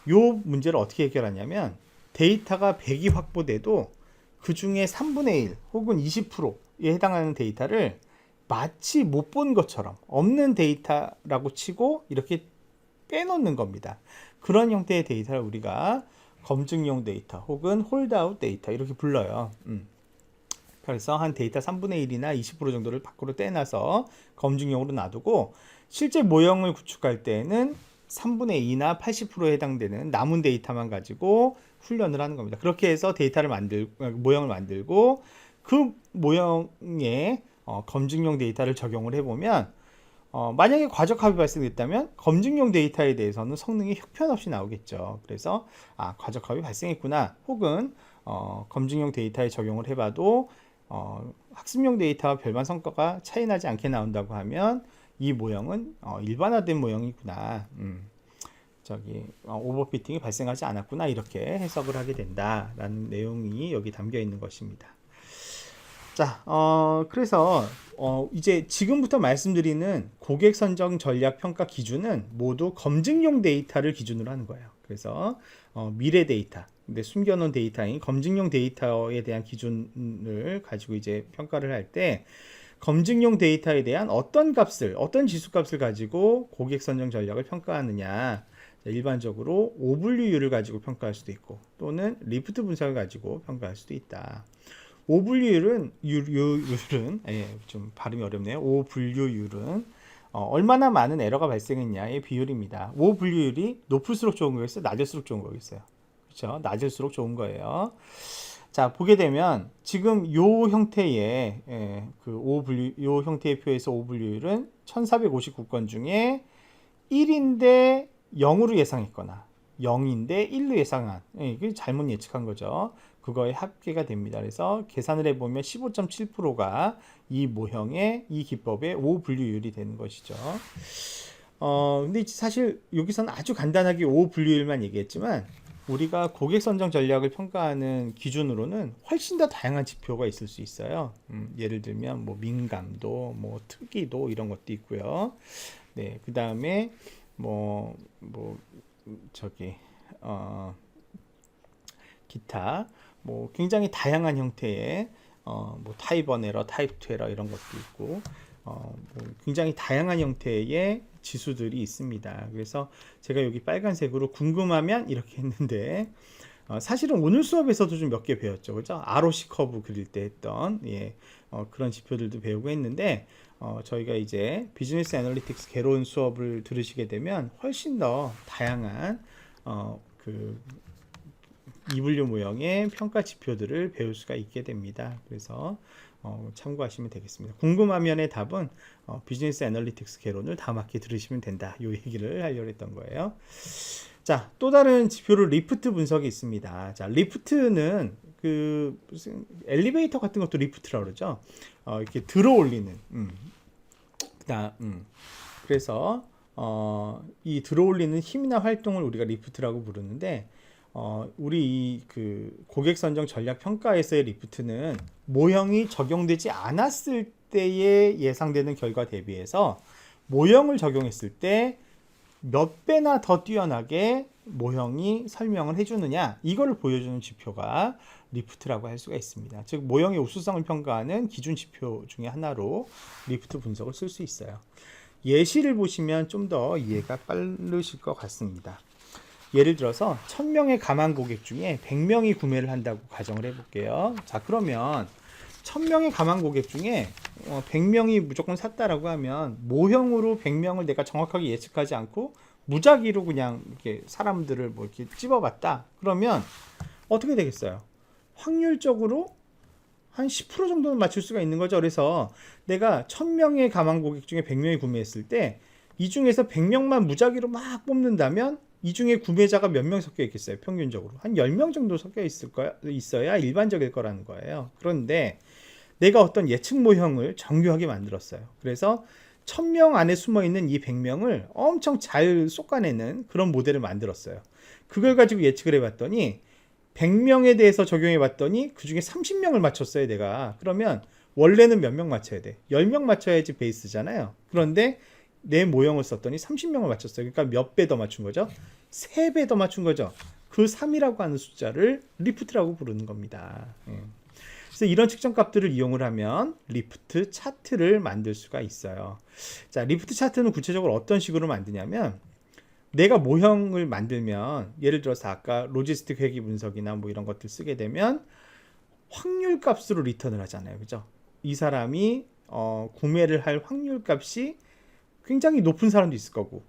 이 문제를 어떻게 해결하냐면 데이터가 100이 확보돼도 그 중에 3분의 1 혹은 20%에 해당하는 데이터를 마치 못 본 것처럼 없는 데이터라고 치고 이렇게 빼놓는 겁니다. 그런 형태의 데이터를 우리가 검증용 데이터 혹은 홀드아웃 데이터 이렇게 불러요. 그래서 한 데이터 3분의 1이나 20% 정도를 밖으로 떼놔서 검증용으로 놔두고 실제 모형을 구축할 때는 3분의 2나 80%에 해당되는 남은 데이터만 가지고 훈련을 하는 겁니다. 그렇게 해서 데이터를 모형을 만들고 그 모형에 검증용 데이터를 적용을 해보면 만약에 과적합이 발생됐다면 검증용 데이터에 대해서는 성능이 형편없이 나오겠죠. 그래서 과적합이 발생했구나, 혹은 검증용 데이터에 적용을 해봐도 학습용 데이터와 별반 성과가 차이 나지 않게 나온다고 하면 이 모형은 일반화된 모형이구나, 오버피팅이 발생하지 않았구나, 이렇게 해석을 하게 된다라는 내용이 여기 담겨 있는 것입니다. 자, 그래서 이제 지금부터 말씀드리는 고객 선정 전략 평가 기준은 모두 검증용 데이터를 기준으로 하는 거예요. 그래서 미래 데이터, 근데 숨겨놓은 데이터인 검증용 데이터에 대한 기준을 가지고 이제 평가를 할 때 검증용 데이터에 대한 어떤 지수값을 가지고 고객 선정 전략을 평가하느냐. 일반적으로 오분류율을 가지고 평가할 수도 있고, 또는 리프트 분석을 가지고 평가할 수도 있다. 오분류율은 좀 발음이 어렵네요. 오분류율은 얼마나 많은 에러가 발생했냐의 비율입니다. 오분류율이 높을수록 좋은 거겠어요? 낮을수록 좋은 거겠어요? 그렇죠? 낮을수록 좋은 거예요. 자, 보게 되면 지금 요 형태의 요 형태의 표에서 오분류율은 1459건 중에 1인데 0으로 예상했거나 0인데 1로 예상한, 이게 잘못 예측한 거죠. 그거에 합계가 됩니다. 그래서 계산을 해보면 15.7%가 이 모형의 이 기법의 오분류율이 되는 것이죠. 근데 사실 여기서는 아주 간단하게 오분류율만 얘기했지만 우리가 고객 선정 전략을 평가하는 기준으로는 훨씬 더 다양한 지표가 있을 수 있어요. 예를 들면 뭐 민감도, 뭐 특이도, 이런 것도 있고요. 네, 그 다음에 기타 굉장히 다양한 형태의 타입 1 에러, 타입 2 에러, 이런 것도 있고 굉장히 다양한 형태의 지수들이 있습니다. 그래서 제가 여기 빨간색으로 궁금하면 이렇게 했는데 사실은 오늘 수업에서도 좀 몇 개 배웠죠. 그죠? ROC 커브 그릴 때 했던 그런 지표들도 배우고 했는데 저희가 이제 비즈니스 애널리틱스 개론 수업을 들으시게 되면 훨씬 더 다양한 이분류 모형의 평가 지표들을 배울 수가 있게 됩니다. 그래서 참고하시면 되겠습니다. 궁금하면의 답은 비즈니스 애널리틱스 개론을 다음 학기에 들으시면 된다, 이 얘기를 하려고 했던 거예요. 자, 또 다른 지표로 리프트 분석이 있습니다. 자, 리프트는 엘리베이터 같은 것도 리프트라고 그러죠. 이렇게 들어 올리는 그래서 이 들어 올리는 힘이나 활동을 우리가 리프트라고 부르는데 우리 고객 선정 전략 평가에서의 리프트는 모형이 적용되지 않았을 때에 예상되는 결과 대비해서 모형을 적용했을 때 몇 배나 더 뛰어나게 모형이 설명을 해주느냐, 이걸 보여주는 지표가 리프트라고 할 수가 있습니다. 즉 모형의 우수성을 평가하는 기준 지표 중에 하나로 리프트 분석을 쓸 수 있어요. 예시를 보시면 좀 더 이해가 빠르실 것 같습니다. 예를 들어서 1000명의 가망 고객 중에 100명이 구매를 한다고 가정을 해볼게요. 자, 그러면 1000명의 가망 고객 중에 100명이 무조건 샀다라고 하면 모형으로 100명을 내가 정확하게 예측하지 않고 무작위로 그냥 이렇게 사람들을 이렇게 찝어봤다. 그러면 어떻게 되겠어요? 확률적으로 한 10% 정도는 맞출 수가 있는 거죠. 그래서 내가 1000명의 가망 고객 중에 100명이 구매했을 때 이 중에서 100명만 무작위로 막 뽑는다면 이 중에 구매자가 몇 명 섞여 있겠어요? 평균적으로 한 10명 정도 섞여 있어야 일반적일 거라는 거예요. 그런데 내가 어떤 예측 모형을 정교하게 만들었어요. 그래서 1000명 안에 숨어있는 이 100명을 엄청 잘 솎아내는 그런 모델을 만들었어요. 그걸 가지고 예측을 해봤더니 100명에 대해서 적용해봤더니 그 중에 30명을 맞췄어요, 내가. 그러면 원래는 몇 명 맞춰야 돼? 10명 맞춰야지 베이스잖아요. 그런데 내 모형을 썼더니 30명을 맞췄어요. 그러니까 몇 배 더 맞춘 거죠? 3배 더 맞춘 거죠. 그 3이라고 하는 숫자를 리프트라고 부르는 겁니다. 그래서 이런 측정 값들을 이용을 하면 리프트 차트를 만들 수가 있어요. 자, 리프트 차트는 구체적으로 어떤 식으로 만드냐면 내가 모형을 만들면 예를 들어서 아까 로지스틱 회계 분석이나 이런 것들 쓰게 되면 확률 값으로 리턴을 하잖아요. 그죠? 이 사람이 구매를 할 확률 값이 굉장히 높은 사람도 있을 거고,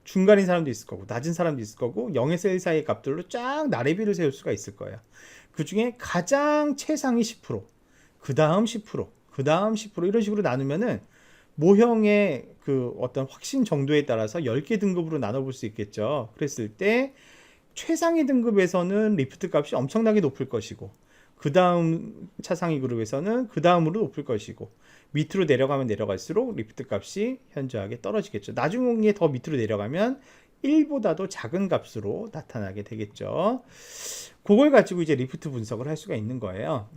중간인 사람도 있을 거고, 낮은 사람도 있을 거고, 0에서 1 사이의 값들로 쫙 나래비를 세울 수가 있을 거예요. 그 중에 가장 최상위 10%, 그 다음 10%, 그 다음 10% 이런 식으로 나누면은 모형의 그 어떤 확신 정도에 따라서 10개 등급으로 나눠볼 수 있겠죠. 그랬을 때 최상위 등급에서는 리프트 값이 엄청나게 높을 것이고, 그 다음 차상위 그룹에서는 그 다음으로 높을 것이고, 밑으로 내려가면 내려갈수록 리프트 값이 현저하게 떨어지겠죠. 나중에 더 밑으로 내려가면 1보다도 작은 값으로 나타나게 되겠죠. 그걸 가지고 이제 리프트 분석을 할 수가 있는 거예요.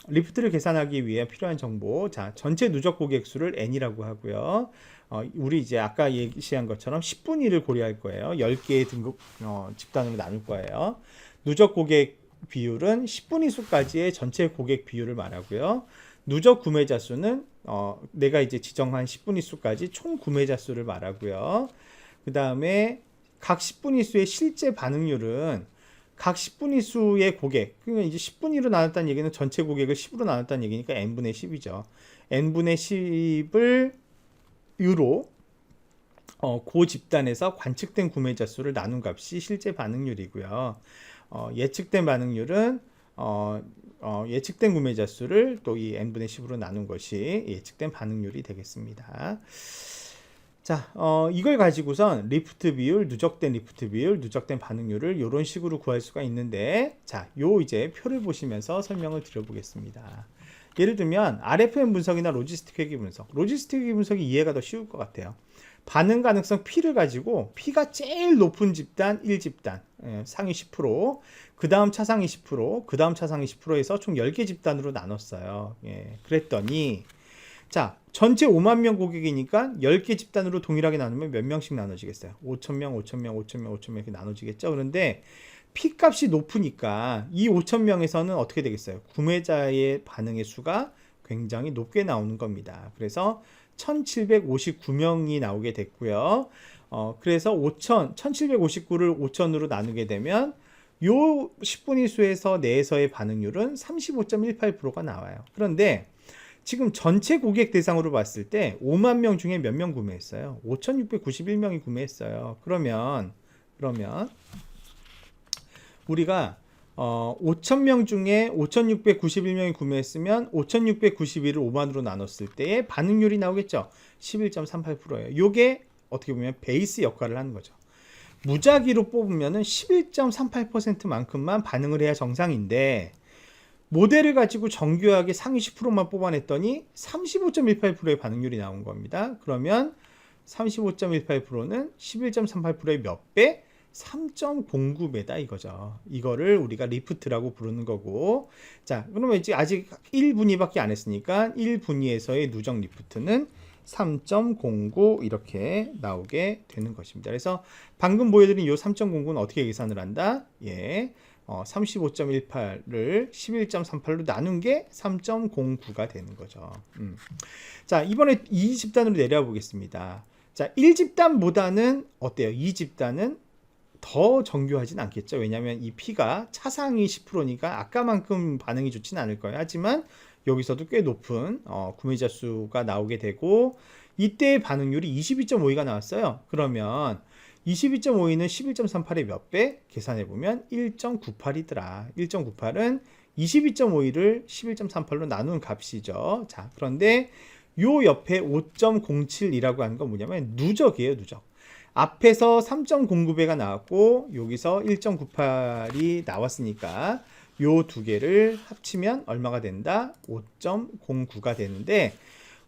리프트를 계산하기 위해 필요한 정보. 자, 전체 누적 고객 수를 N이라고 하고요. 우리 이제 아까 예시한 것처럼 10분의 1을 고려할 거예요. 10개의 등급 집단으로 나눌 거예요. 누적 고객 비율은 10분의 수까지의 전체 고객 비율을 말하고요. 누적 구매자 수는 내가 이제 지정한 10분의 수까지 총 구매자 수를 말하고요. 그 다음에 각 10분의 수의 실제 반응률은 각 10분의 수의 고객, 그러니까 이제 10분의 1로 나눴다는 얘기는 전체 고객을 10으로 나눴다는 얘기니까 n분의 10이죠. n분의 10을 유로 그 집단에서 관측된 구매자 수를 나눈 값이 실제 반응률이고요. 예측된 반응률은 예측된 구매자 수를 또 이 n분의 10으로 나눈 것이 예측된 반응률이 되겠습니다. 자, 이걸 가지고선 리프트 비율, 누적된 리프트 비율, 누적된 반응률을 이런 식으로 구할 수가 있는데, 자, 요 이제 표를 보시면서 설명을 드려보겠습니다. 예를 들면 RFM 분석이나 로지스틱 회계 분석, 로지스틱 회계 분석이 이해가 더 쉬울 것 같아요. 반응 가능성 P를 가지고 P가 제일 높은 집단 1집단, 상위 10%, 그 다음 차상위 10%, 그 다음 차상위 10%에서 총 10개 집단으로 나눴어요. 그랬더니 자, 전체 5만 명 고객이니까 10개 집단으로 동일하게 나누면 몇 명씩 나눠지겠어요? 5,000명, 5,000명, 5,000명, 5,000명 이렇게 나눠지겠죠? 그런데 P값이 높으니까 이 5,000명에서는 어떻게 되겠어요? 구매자의 반응의 수가 굉장히 높게 나오는 겁니다. 그래서 1,759명이 나오게 됐고요. 그래서 1,759를 5,000으로 나누게 되면 요 10분의 수에서 내에서의 반응률은 35.18%가 나와요. 그런데 지금 전체 고객 대상으로 봤을 때 5만 명 중에 몇 명 구매했어요? 5,691명이 구매했어요. 그러면 우리가 5,000명 중에 5,691명이 구매했으면 5,691을 5만으로 나눴을 때의 반응률이 나오겠죠. 11.38%예요. 요게 어떻게 보면 베이스 역할을 하는 거죠. 무작위로 뽑으면은 11.38%만큼만 반응을 해야 정상인데, 모델을 가지고 정교하게 상위 10%만 뽑아냈더니 35.18%의 반응률이 나온 겁니다. 그러면 35.18%는 11.38%의 몇 배? 3.09배다 이거죠. 이거를 우리가 리프트라고 부르는 거고, 자, 그러면 이제 아직 1분위밖에 안 했으니까 1분위에서의 누적 리프트는 3.09 이렇게 나오게 되는 것입니다. 그래서 방금 보여드린 이 3.09는 어떻게 계산을 한다? 35.18을 11.38로 나눈 게 3.09가 되는 거죠. 자, 이번에 2집단으로 내려와 보겠습니다. 자, 1집단보다는 어때요? 2집단은 더 정교하진 않겠죠. 왜냐하면 이 P가 차상위 10%니까 아까만큼 반응이 좋진 않을 거예요. 하지만 여기서도 꽤 높은 구매자 수가 나오게 되고, 이때의 반응률이 22.52가 나왔어요. 그러면 22.52는 11.38의 몇 배? 계산해보면 1.98이더라. 1.98은 22.52를 11.38로 나눈 값이죠. 자, 그런데 요 옆에 5.07이라고 하는 건 뭐냐면 누적이에요, 누적. 앞에서 3.09배가 나왔고 여기서 1.98이 나왔으니까 요 두 개를 합치면 얼마가 된다? 5.09가 되는데,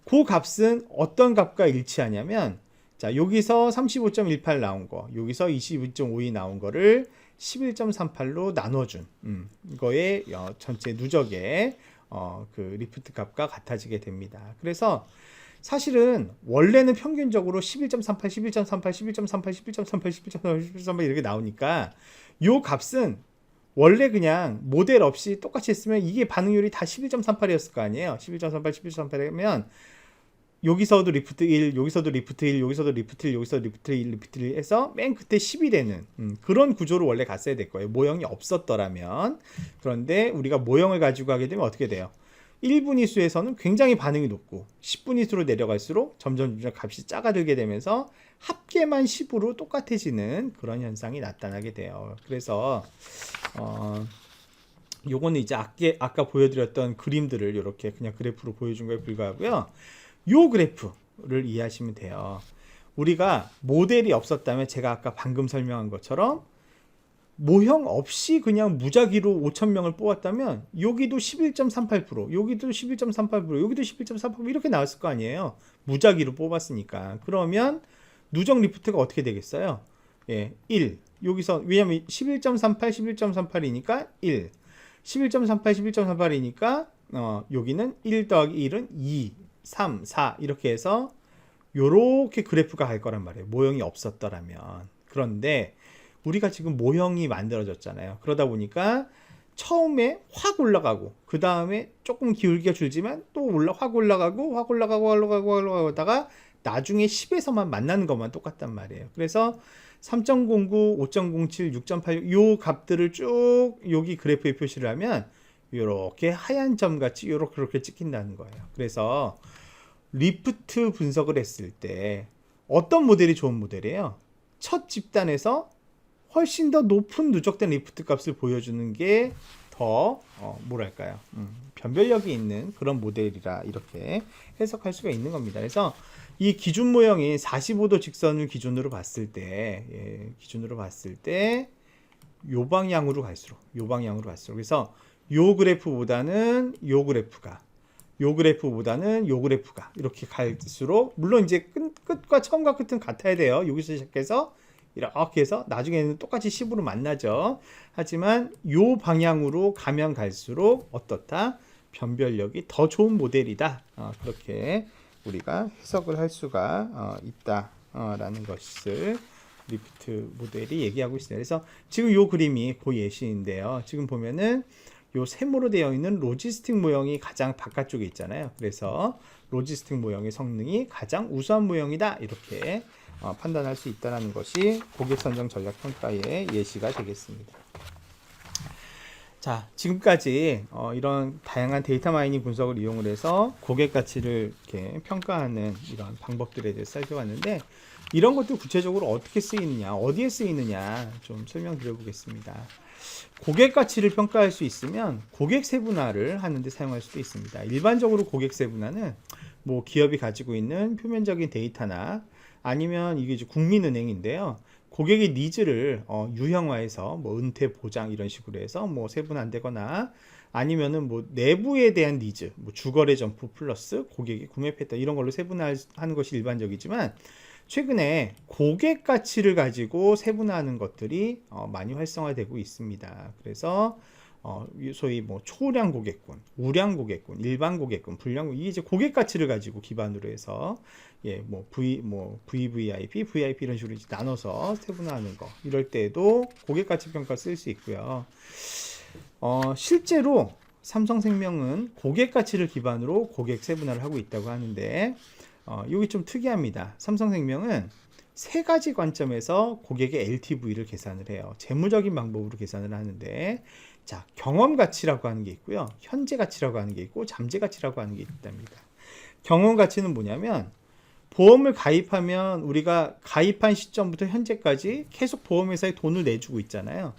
그 값은 어떤 값과 일치하냐면, 자, 여기서 35.18 나온 거, 여기서 22.52 나온 거를 11.38로 나눠준 이거의 전체 누적의 그 리프트 값과 같아지게 됩니다. 그래서 사실은 원래는 평균적으로 11.38, 11.38, 11.38, 11.38, 11.38, 11.38 이렇게 나오니까 요 값은 원래 그냥 모델 없이 똑같이 했으면 이게 반응률이 다 11.38이었을 거 아니에요. 11.38, 11.38이면 여기서도 리프트 1, 여기서도 리프트 1, 여기서도 리프트 1, 여기서도 리프트 1, 리프트 1 해서 맨 끝에 10이 되는 그런 구조로 원래 갔어야 될 거예요. 모형이 없었더라면. 그런데 우리가 모형을 가지고 하게 되면 어떻게 돼요? 1분위수에서는 굉장히 반응이 높고 10분위수로 내려갈수록 점점 값이 작아들게 되면서 합계만 10으로 똑같아지는 그런 현상이 나타나게 돼요. 그래서 요거는 이제 아까 보여드렸던 그림들을 이렇게 그냥 그래프로 보여준 거에 불과하고요. 요 그래프를 이해하시면 돼요. 우리가 모델이 없었다면 제가 아까 방금 설명한 것처럼 모형 없이 그냥 무작위로 5,000명을 뽑았다면 여기도 11.38%, 여기도 11.38%, 여기도 11.38% 이렇게 나왔을 거 아니에요. 무작위로 뽑았으니까. 그러면 누적 리프트가 어떻게 되겠어요? 예, 1. 여기서 왜냐면 11.38, 11.38이니까 1. 11.38, 11.38이니까 여기는 1 더하기 1은 2, 3, 4 이렇게 해서 요렇게 그래프가 갈 거란 말이에요. 모형이 없었더라면. 그런데 우리가 지금 모형이 만들어졌잖아요. 그러다 보니까 처음에 확 올라가고 그 다음에 조금 기울기가 줄지만 또 확 올라가고 확 올라가고 하다가 나중에 10에서만 만나는 것만 똑같단 말이에요. 그래서 3.09, 5.07, 6.86 요 값들을 쭉 여기 그래프에 표시를 하면 이렇게 하얀 점 같이 이렇게 찍힌다는 거예요. 그래서 리프트 분석을 했을 때 어떤 모델이 좋은 모델이에요? 첫 집단에서 훨씬 더 높은 누적된 리프트 값을 보여주는 게 더 뭐랄까요? 변별력이 있는 그런 모델이라 이렇게 해석할 수가 있는 겁니다. 그래서 이 기준 모형인 45도 직선을 기준으로 봤을 때 요 방향으로 갈수록 그래서 요 그래프보다는 요 그래프가 이렇게 갈수록 물론 이제 끝과 처음과 끝은 같아야 돼요. 여기서 시작해서 이렇게 해서 나중에는 똑같이 10으로 만나죠. 하지만 요 방향으로 가면 갈수록 어떻다? 변별력이 더 좋은 모델이다. 그렇게 우리가 해석을 할 수가 있다라는 것을 리프트 모델이 얘기하고 있어요. 그래서 지금 요 그림이 그 예시인데요. 지금 보면은 요 세모로 되어 있는 로지스틱 모형이 가장 바깥쪽에 있잖아요. 그래서 로지스틱 모형의 성능이 가장 우수한 모형이다. 이렇게 판단할 수 있다는 것이 고객 선정 전략 평가의 예시가 되겠습니다. 자, 지금까지 이런 다양한 데이터 마이닝 분석을 이용을 해서 고객 가치를 이렇게 평가하는 이런 방법들에 대해서 살펴봤는데 이런 것들 구체적으로 어떻게 쓰이느냐, 어디에 쓰이느냐 좀 설명드려 보겠습니다. 고객 가치를 평가할 수 있으면 고객 세분화를 하는 데 사용할 수도 있습니다. 일반적으로 고객 세분화는 뭐 기업이 가지고 있는 표면적인 데이터나 아니면 이게 이제 국민은행인데요. 고객의 니즈를 유형화해서 뭐 은퇴 보장 이런 식으로 해서 뭐 세분화되거나 아니면은 뭐 내부에 대한 니즈, 뭐 주거래 점포 플러스 고객의 구매 패턴 이런 걸로 세분화하는 것이 일반적이지만 최근에 고객 가치를 가지고 세분화하는 것들이 많이 활성화되고 있습니다. 그래서 소위 뭐 초량 고객군, 우량 고객군, 일반 고객군, 불량 고객군, 이게 이제 고객 가치를 가지고 기반으로 해서 뭐 VVIP, VIP 이런 식으로 이제 나눠서 세분화하는 거. 이럴 때도 고객 가치 평가 쓸 수 있고요. 실제로 삼성생명은 고객 가치를 기반으로 고객 세분화를 하고 있다고 하는데 여기 좀 특이합니다. 삼성생명은 세 가지 관점에서 고객의 LTV를 계산을 해요. 재무적인 방법으로 계산을 하는데 자, 경험 가치라고 하는 게 있고요. 현재 가치라고 하는 게 있고 잠재 가치라고 하는 게 있답니다. 경험 가치는 뭐냐면 보험을 가입하면 우리가 가입한 시점부터 현재까지 계속 보험회사에 돈을 내주고 있잖아요.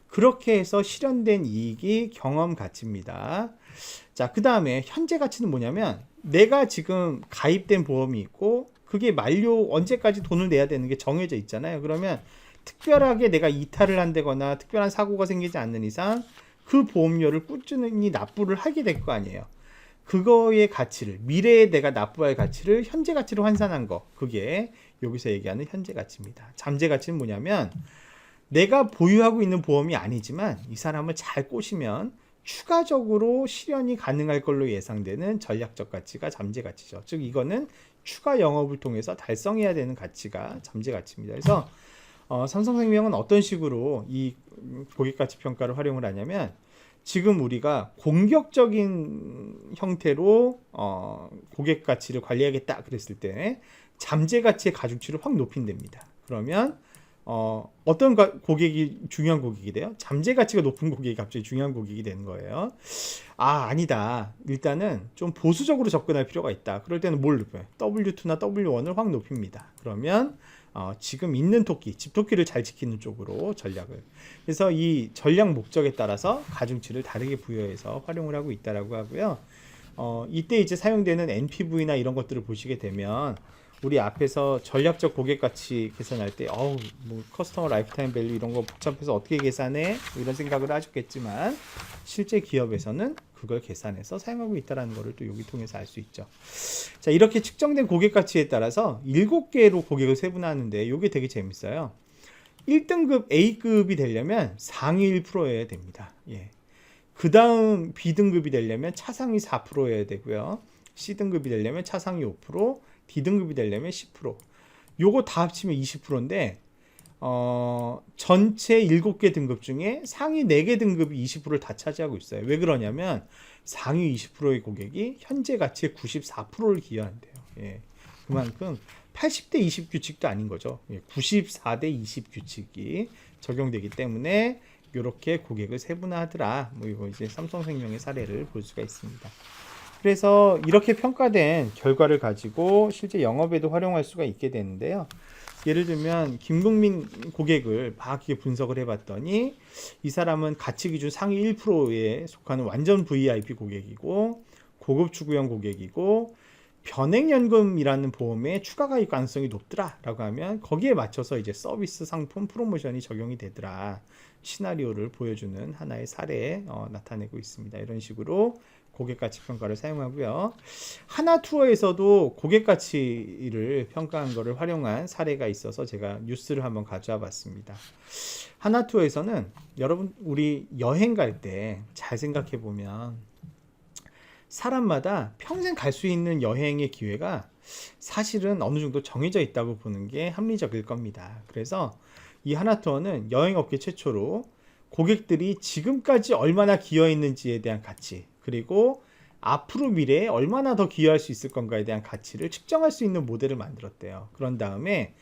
그렇게 해서 실현된 이익이 경험 가치입니다. 자, 그 다음에 현재 가치는 뭐냐면 내가 지금 가입된 보험이 있고 그게 만료 언제까지 돈을 내야 되는 게 정해져 있잖아요. 그러면 특별하게 내가 이탈을 한다거나 특별한 사고가 생기지 않는 이상 그 보험료를 꾸준히 납부를 하게 될 거 아니에요. 그거의 가치를 미래에 내가 납부할 가치를 현재 가치로 환산한 거, 그게 여기서 얘기하는 현재 가치입니다. 잠재 가치는 뭐냐면 내가 보유하고 있는 보험이 아니지만 이 사람을 잘 꼬시면 추가적으로 실현이 가능할 걸로 예상되는 전략적 가치가 잠재 가치죠. 즉 이거는 추가 영업을 통해서 달성해야 되는 가치가 잠재 가치입니다. 그래서 삼성생명은 어떤 식으로 이 고객가치 평가를 활용을 하냐면 지금 우리가 공격적인 형태로 고객 가치를 관리하겠다 그랬을 때 잠재 가치의 가중치를 확 높인답니다. 그러면 어떤 고객이 중요한 고객이 돼요? 잠재 가치가 높은 고객이 갑자기 중요한 고객이 되는 거예요. 아니다. 일단은 좀 보수적으로 접근할 필요가 있다. 그럴 때는 뭘 높여요? W2나 W1을 확 높입니다. 그러면 지금 있는 토끼, 집토끼를 잘 지키는 쪽으로 전략을. 그래서 이 전략 목적에 따라서 가중치를 다르게 부여해서 활용을 하고 있다라고 하고요. 이때 이제 사용되는 NPV나 이런 것들을 보시게 되면 우리 앞에서 전략적 고객 가치 계산할 때 뭐 커스터머 라이프타임 밸류 이런 거 복잡해서 어떻게 계산해? 뭐 이런 생각을 하셨겠지만 실제 기업에서는 그걸 계산해서 사용하고 있다는 것을 또 여기 통해서 알 수 있죠. 자, 이렇게 측정된 고객 가치에 따라서 7개로 고객을 세분화하는데 이게 되게 재밌어요. 1등급 A급이 되려면 상위 1%여야 됩니다. 예. 그 다음 B등급이 되려면 차상위 4%여야 되고요. C등급이 되려면 차상위 5%, D등급이 되려면 10%. 요거 다 합치면 20%인데 전체 7개 등급 중에 상위 4개 등급이 20%를 다 차지하고 있어요. 왜 그러냐면 상위 20%의 고객이 현재 가치의 94%를 기여한대요. 예. 그만큼 80대 20 규칙도 아닌 거죠. 예. 94대 20 규칙이 적용되기 때문에 이렇게 고객을 세분화하더라. 뭐 이거 이제 삼성생명의 사례를 볼 수가 있습니다. 그래서 이렇게 평가된 결과를 가지고 실제 영업에도 활용할 수가 있게 되는데요. 예를 들면 김국민 고객을 막 분석을 해봤더니 이 사람은 가치 기준 상위 1%에 속하는 완전 VIP 고객이고 고급 추구형 고객이고 변액연금이라는 보험에 추가 가입 가능성이 높더라라고 하면 거기에 맞춰서 이제 서비스 상품 프로모션이 적용이 되더라. 시나리오를 보여주는 하나의 사례에 나타내고 있습니다. 이런 식으로 고객가치 평가를 사용하고요. 하나투어에서도 고객가치를 평가한 것을 활용한 사례가 있어서 제가 뉴스를 한번 가져와 봤습니다. 하나투어에서는 여러분 우리 여행 갈 때 잘 생각해 보면 사람마다 평생 갈 수 있는 여행의 기회가 사실은 어느 정도 정해져 있다고 보는 게 합리적일 겁니다. 그래서 이 하나투어는 여행업계 최초로 고객들이 지금까지 얼마나 기여했는지에 대한 가치, 그리고 앞으로 미래에 얼마나 더 기여할 수 있을 건가에 대한 가치를 측정할 수 있는 모델을 만들었대요. 그런 다음에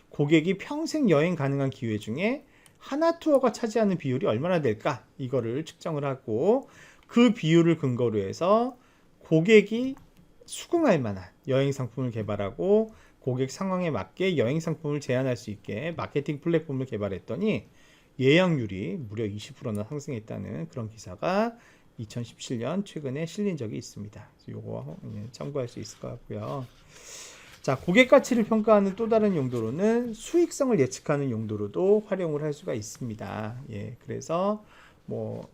고객이 평생 여행 가능한 기회 중에 하나투어가 차지하는 비율이 얼마나 될까? 이거를 측정을 하고 그 비율을 근거로 해서 고객이 수긍할 만한 여행 상품을 개발하고 고객 상황에 맞게 여행 상품을 제안할 수 있게 마케팅 플랫폼을 개발했더니 예약률이 무려 20%나 상승했다는 그런 기사가 2017년 최근에 실린 적이 있습니다. 요거 참고할 수 있을 것 같고요. 자, 고객 가치를 평가하는 또 다른 용도로는 수익성을 예측하는 용도로도 활용을 할 수가 있습니다. 예, 그래서 뭐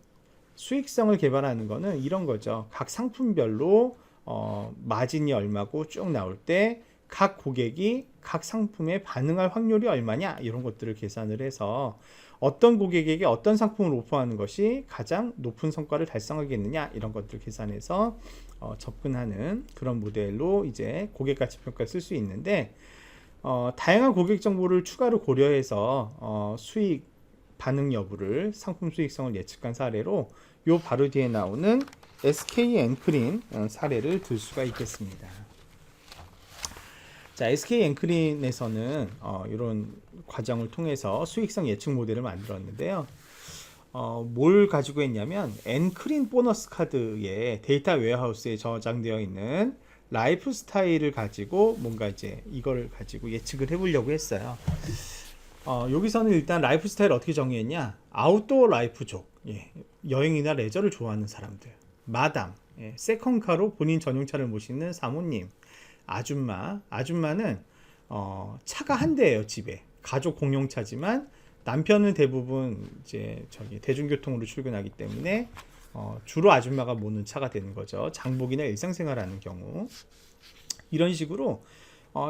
수익성을 개발하는 거는 이런 거죠. 각 상품별로 마진이 얼마고 쭉 나올 때 각 고객이 각 상품에 반응할 확률이 얼마냐 이런 것들을 계산을 해서 어떤 고객에게 어떤 상품을 오퍼하는 것이 가장 높은 성과를 달성하겠느냐 이런 것들을 계산해서 접근하는 그런 모델로 이제 고객 가치 평가를 쓸 수 있는데 다양한 고객 정보를 추가로 고려해서 수익 반응 여부를 상품 수익성을 예측한 사례로 요 바로 뒤에 나오는 SK 앵크린 사례를 들 수가 있겠습니다. 자, SK 앵크린에서는 이런 과정을 통해서 수익성 예측 모델을 만들었는데요. 뭘 가지고 했냐면 앵크린 보너스 카드에 데이터 웨어하우스에 저장되어 있는 라이프 스타일을 가지고 뭔가 이제 이걸 가지고 예측을 해보려고 했어요. 여기서는 일단 라이프 스타일 어떻게 정의했냐? 아웃도어 라이프족, 예, 여행이나 레저를 좋아하는 사람들, 마담, 예, 세컨카로 본인 전용차를 모시는 사모님, 아줌마는 차가 한 대예요. 집에 가족 공용차지만 남편은 대부분 이제 대중교통으로 출근하기 때문에 주로 아줌마가 모는 차가 되는 거죠. 장복이나 일상생활하는 경우. 이런 식으로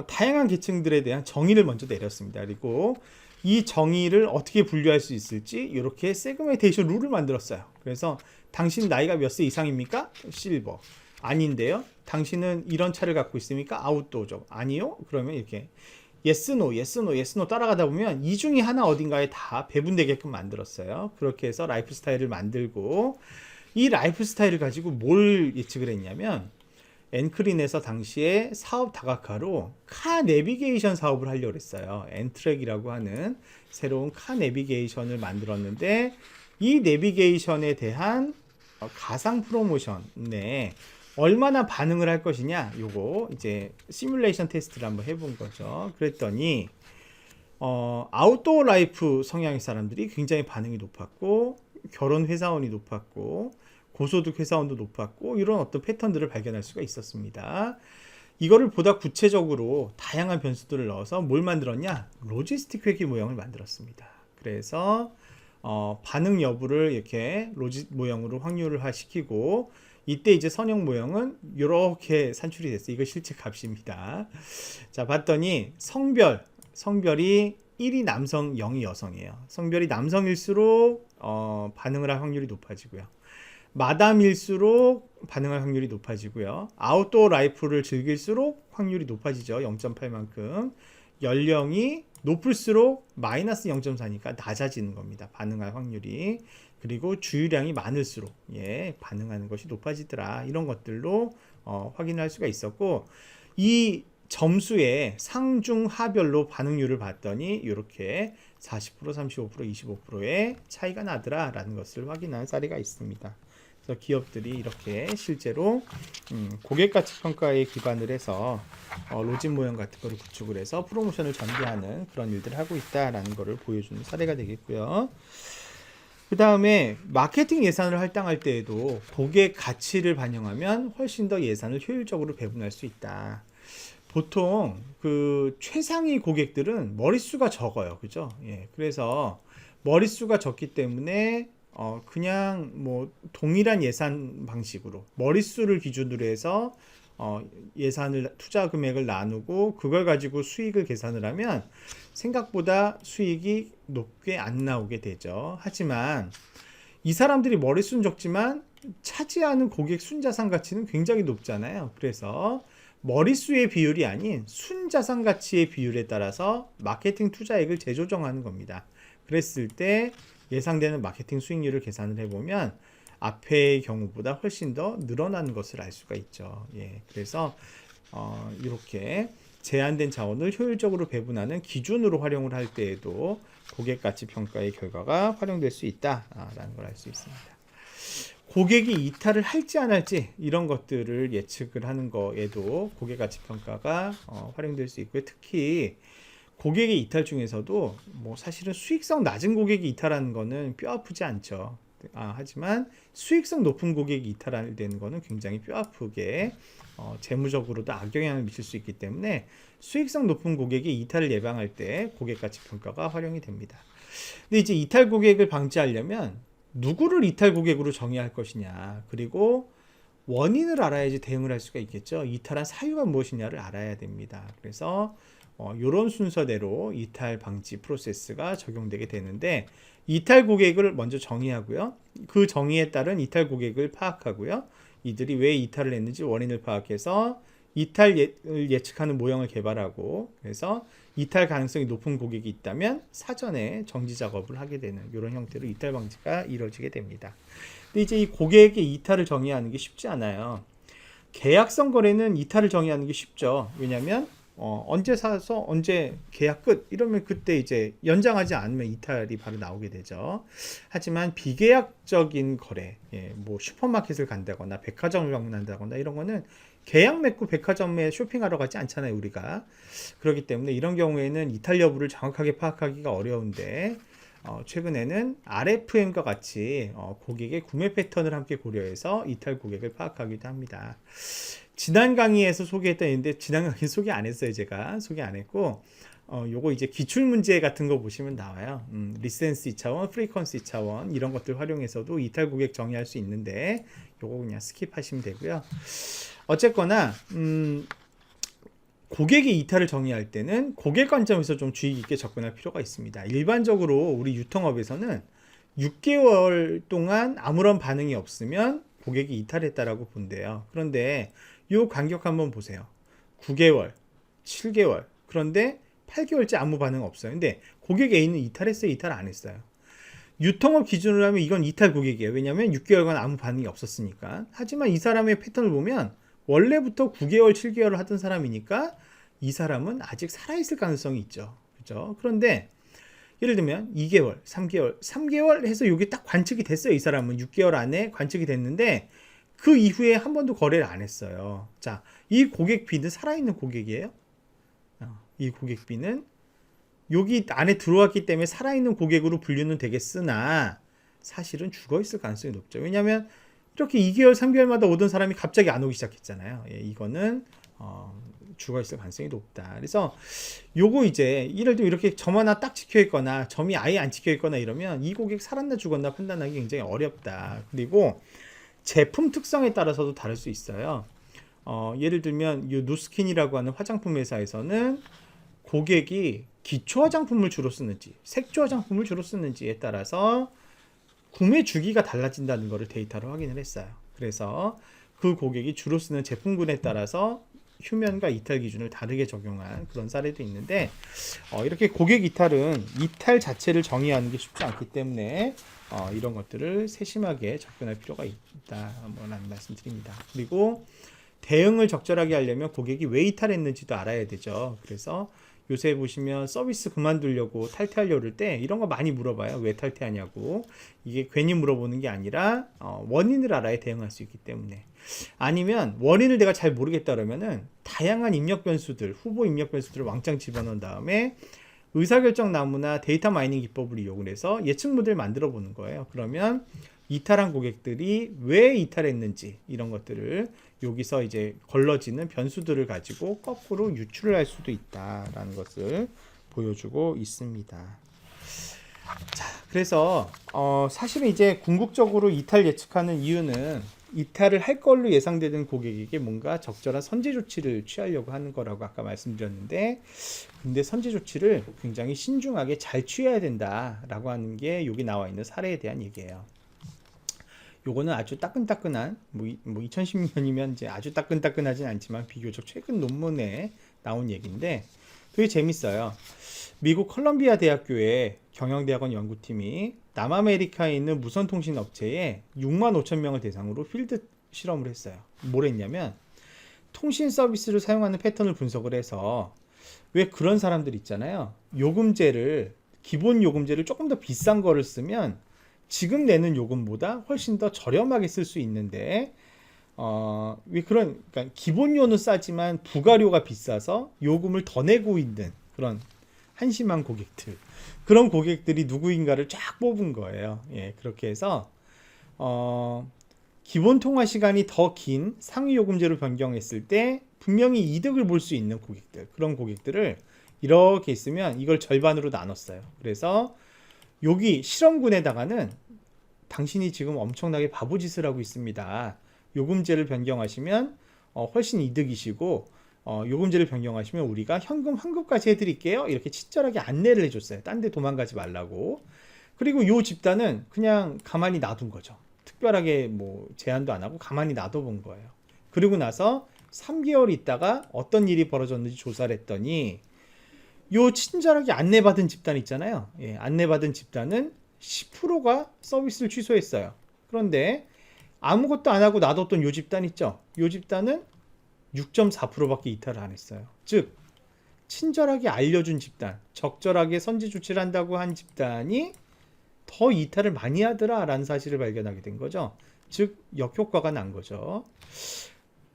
다양한 계층들에 대한 정의를 먼저 내렸습니다. 그리고 이 정의를 어떻게 분류할 수 있을지 이렇게 세그멘테이션 룰을 만들었어요. 그래서 당신 나이가 몇 세 이상입니까? 실버. 아닌데요. 당신은 이런 차를 갖고 있습니까? 아웃도어죠. 아니요. 그러면 이렇게 yes, no, yes, no, yes, no 따라가다 보면 이 중에 하나 어딘가에 다 배분되게끔 만들었어요. 그렇게 해서 라이프 스타일을 만들고 이 라이프 스타일을 가지고 뭘 예측을 했냐면 엔크린에서 당시에 사업 다각화로 카 내비게이션 사업을 하려고 했어요. 엔트랙이라고 하는 새로운 카 내비게이션을 만들었는데 이 내비게이션에 대한 가상 프로모션에 얼마나 반응을 할 것이냐, 요거 이제 시뮬레이션 테스트를 한번 해본 거죠. 그랬더니 아웃도어 라이프 성향의 사람들이 굉장히 반응이 높았고, 결혼 회사원이 높았고, 고소득 회사원도 높았고, 이런 어떤 패턴들을 발견할 수가 있었습니다. 이거를 보다 구체적으로 다양한 변수들을 넣어서 뭘 만들었냐? 로지스틱 회귀 모형을 만들었습니다. 그래서 반응 여부를 이렇게 로지 모형으로 확률화 시키고, 이때 이제 선형 모형은 이렇게 산출이 됐어요. 이거 실제 값입니다. 자, 봤더니 성별이 1이 남성, 0이 여성이에요. 성별이 남성일수록 반응을 할 확률이 높아지고요. 마담일수록 반응할 확률이 높아지고요. 아웃도어 라이프를 즐길수록 확률이 높아지죠. 0.8만큼. 연령이 높을수록 마이너스 0.4니까 낮아지는 겁니다. 반응할 확률이. 그리고 주유량이 많을수록 반응하는 것이 높아지더라. 이런 것들로 확인할 수가 있었고, 이 점수의 상중하별로 반응률을 봤더니 이렇게 40%, 35%, 25%의 차이가 나더라 라는 것을 확인한 사례가 있습니다. 그래서 기업들이 이렇게 실제로 고객가치 평가에 기반을 해서 로진 모형 같은 거를 구축을 해서 프로모션을 전개하는 그런 일들을 하고 있다라는 것을 보여주는 사례가 되겠고요. 그 다음에 마케팅 예산을 할당할 때에도 고객 가치를 반영하면 훨씬 더 예산을 효율적으로 배분할 수 있다. 보통 그 최상위 고객들은 머릿수가 적어요. 그죠? 그래서 머릿수가 적기 때문에 그냥 뭐 동일한 예산 방식으로 머릿수를 기준으로 해서 예산을 투자 금액을 나누고 그걸 가지고 수익을 계산을 하면 생각보다 수익이 높게 안 나오게 되죠. 하지만 이 사람들이 머릿수는 적지만 차지하는 고객 순자산 가치는 굉장히 높잖아요. 그래서 머릿수의 비율이 아닌 순자산 가치의 비율에 따라서 마케팅 투자액을 재조정하는 겁니다. 그랬을 때 예상되는 마케팅 수익률을 계산을 해보면 앞의 경우보다 훨씬 더 늘어나는 것을 알 수가 있죠. 그래서 이렇게 제한된 자원을 효율적으로 배분하는 기준으로 활용을 할 때에도 고객가치 평가의 결과가 활용될 수 있다라는 걸 알 수 있습니다. 고객이 이탈을 할지 안 할지 이런 것들을 예측을 하는 거에도 고객가치 평가가 활용될 수 있고요. 특히 고객의 이탈 중에서도 뭐 사실은 수익성 낮은 고객이 이탈하는 거는 뼈 아프지 않죠. 하지만 수익성 높은 고객이 이탈되는 거는 굉장히 뼈 아프게 재무적으로도 악영향을 미칠 수 있기 때문에 수익성 높은 고객이 이탈을 예방할 때 고객가치 평가가 활용이 됩니다. 근데 이제 이탈 고객을 방지하려면 누구를 이탈 고객으로 정의할 것이냐, 그리고 원인을 알아야지 대응을 할 수가 있겠죠. 이탈한 사유가 무엇이냐를 알아야 됩니다. 그래서 이런 순서대로 이탈 방지 프로세스가 적용되게 되는데, 이탈 고객을 먼저 정의하고요. 그 정의에 따른 이탈 고객을 파악하고요. 이들이 왜 이탈을 했는지 원인을 파악해서 이탈을 예측하는 모형을 개발하고, 그래서 이탈 가능성이 높은 고객이 있다면 사전에 정지 작업을 하게 되는 이런 형태로 이탈 방지가 이루어지게 됩니다. 근데 이제 이 고객의 이탈을 정의하는 게 쉽지 않아요. 계약성 거래는 이탈을 정의하는 게 쉽죠. 왜냐하면 언제 사서 언제 계약 끝 이러면 그때 이제 연장하지 않으면 이탈이 바로 나오게 되죠. 하지만 비계약적인 거래, 뭐 슈퍼마켓을 간다거나 백화점을 방문한다거나 이런 거는 계약 맺고 백화점에 쇼핑하러 가지 않잖아요, 우리가. 그렇기 때문에 이런 경우에는 이탈 여부를 정확하게 파악하기가 어려운데, 최근에는 RFM과 같이 고객의 구매 패턴을 함께 고려해서 이탈 고객을 파악하기도 합니다. 지난 강의에서 소개했던 있는데 지난 강의 소개 안 했어요. 제가 소개 안 했고, 요거 이제 기출문제 같은 거 보시면 나와요. 리센시 차원, 프리퀀시 차원 이런 것들 활용해서도 이탈 고객 정의할 수 있는데 요거 그냥 스킵하시면 되고요. 어쨌거나 고객의 이탈을 정의할 때는 고객 관점에서 좀 주의 깊게 접근할 필요가 있습니다. 일반적으로 우리 유통업에서는 6개월 동안 아무런 반응이 없으면 고객이 이탈했다라고 본대요. 그런데 이 간격 한번 보세요. 9개월, 7개월, 그런데 8개월째 아무 반응 없어요. 근데 고객 A는 이탈했어요, 이탈 안 했어요? 유통업 기준으로 하면 이건 이탈 고객이에요. 왜냐하면 6개월간 아무 반응이 없었으니까. 하지만 이 사람의 패턴을 보면 원래부터 9개월, 7개월을 하던 사람이니까 이 사람은 아직 살아있을 가능성이 있죠. 그죠? 그런데 예를 들면 2개월, 3개월 해서 이게 딱 관측이 됐어요. 이 사람은 6개월 안에 관측이 됐는데 그 이후에 한 번도 거래를 안 했어요. 자, 이 고객 B는 살아있는 고객이에요. 이 고객 B는 여기 안에 들어왔기 때문에 살아있는 고객으로 분류는 되겠으나 사실은 죽어있을 가능성이 높죠. 왜냐하면 이렇게 2개월, 3개월마다 오던 사람이 갑자기 안 오기 시작했잖아요. 예, 이거는 죽어있을 가능성이 높다. 그래서 요거 이제 예를 들면 이렇게 점 하나 딱 찍혀있거나 점이 아예 안 찍혀있거나 이러면 이 고객 살았나 죽었나 판단하기 굉장히 어렵다. 그리고 제품 특성에 따라서도 다를 수 있어요. 예를 들면 이 누스킨이라고 하는 화장품 회사에서는 고객이 기초 화장품을 주로 쓰는지 색조 화장품을 주로 쓰는지에 따라서 구매 주기가 달라진다는 것을 데이터로 확인을 했어요. 그래서 그 고객이 주로 쓰는 제품군에 따라서 휴면과 이탈 기준을 다르게 적용한 그런 사례도 있는데 이렇게 고객 이탈은 이탈 자체를 정의하는 게 쉽지 않기 때문에 이런 것들을 세심하게 접근할 필요가 있다라는 말씀 드립니다. 그리고 대응을 적절하게 하려면 고객이 왜 이탈했는지도 알아야 되죠. 그래서 요새 보시면 서비스 그만두려고 탈퇴하려고 할 때 이런 거 많이 물어봐요. 왜 탈퇴하냐고. 이게 괜히 물어보는 게 아니라 원인을 알아야 대응할 수 있기 때문에. 아니면 원인을 내가 잘 모르겠다 그러면은 다양한 입력 변수들, 후보 입력 변수들을 왕창 집어넣은 다음에 의사결정 나무나 데이터 마이닝 기법을 이용을 해서 예측 모델을 만들어 보는 거예요. 그러면 이탈한 고객들이 왜 이탈했는지 이런 것들을 여기서 이제 걸러지는 변수들을 가지고 거꾸로 유출을 할 수도 있다라는 것을 보여주고 있습니다. 자, 그래서 사실은 이제 궁극적으로 이탈 예측하는 이유는 이탈을 할 걸로 예상되는 고객에게 뭔가 적절한 선제 조치를 취하려고 하는 거라고 아까 말씀드렸는데, 근데 선제 조치를 굉장히 신중하게 잘 취해야 된다라고 하는 게 여기 나와 있는 사례에 대한 얘기예요. 요거는 아주 따끈따끈한 2016년이면 이제 아주 따끈따끈하진 않지만 비교적 최근 논문에 나온 얘기인데 되게 재밌어요. 미국 컬럼비아 대학교의 경영대학원 연구팀이 남아메리카에 있는 무선통신 업체에 6만 5천 명을 대상으로 필드 실험을 했어요. 뭘 했냐면 통신 서비스를 사용하는 패턴을 분석을 해서 왜 그런 사람들 있잖아요. 기본 요금제를 조금 더 비싼 거를 쓰면 지금 내는 요금보다 훨씬 더 저렴하게 쓸 수 있는데 그러니까 기본료는 싸지만 부가료가 비싸서 요금을 더 내고 있는 그런 한심한 고객들, 그런 고객들이 누구인가를 쫙 뽑은 거예요. 예, 그렇게 해서 기본 통화 시간이 더 긴 상위 요금제로 변경했을 때 분명히 이득을 볼 수 있는 고객들, 그런 고객들을 이렇게 있으면 이걸 절반으로 나눴어요. 그래서 여기 실험군에다가는 당신이 지금 엄청나게 바보짓을 하고 있습니다. 요금제를 변경하시면 훨씬 이득이시고 요금제를 변경하시면 우리가 현금 환급까지 해드릴게요. 이렇게 친절하게 안내를 해줬어요. 딴 데 도망가지 말라고. 그리고 요 집단은 그냥 가만히 놔둔 거죠. 특별하게 뭐 제한도 안 하고 가만히 놔둬본 거예요. 그리고 나서 3개월 있다가 어떤 일이 벌어졌는지 조사를 했더니 요 친절하게 안내받은 집단 있잖아요. 예, 안내받은 집단은 10%가 서비스를 취소했어요. 그런데 아무것도 안 하고 놔뒀던 요 집단 있죠. 요 집단은 6.4%밖에 이탈을 안 했어요. 즉 친절하게 알려준 집단, 적절하게 선제 조치를 한다고 한 집단이 더 이탈을 많이 하더라 라는 사실을 발견하게 된 거죠. 즉 역효과가 난 거죠.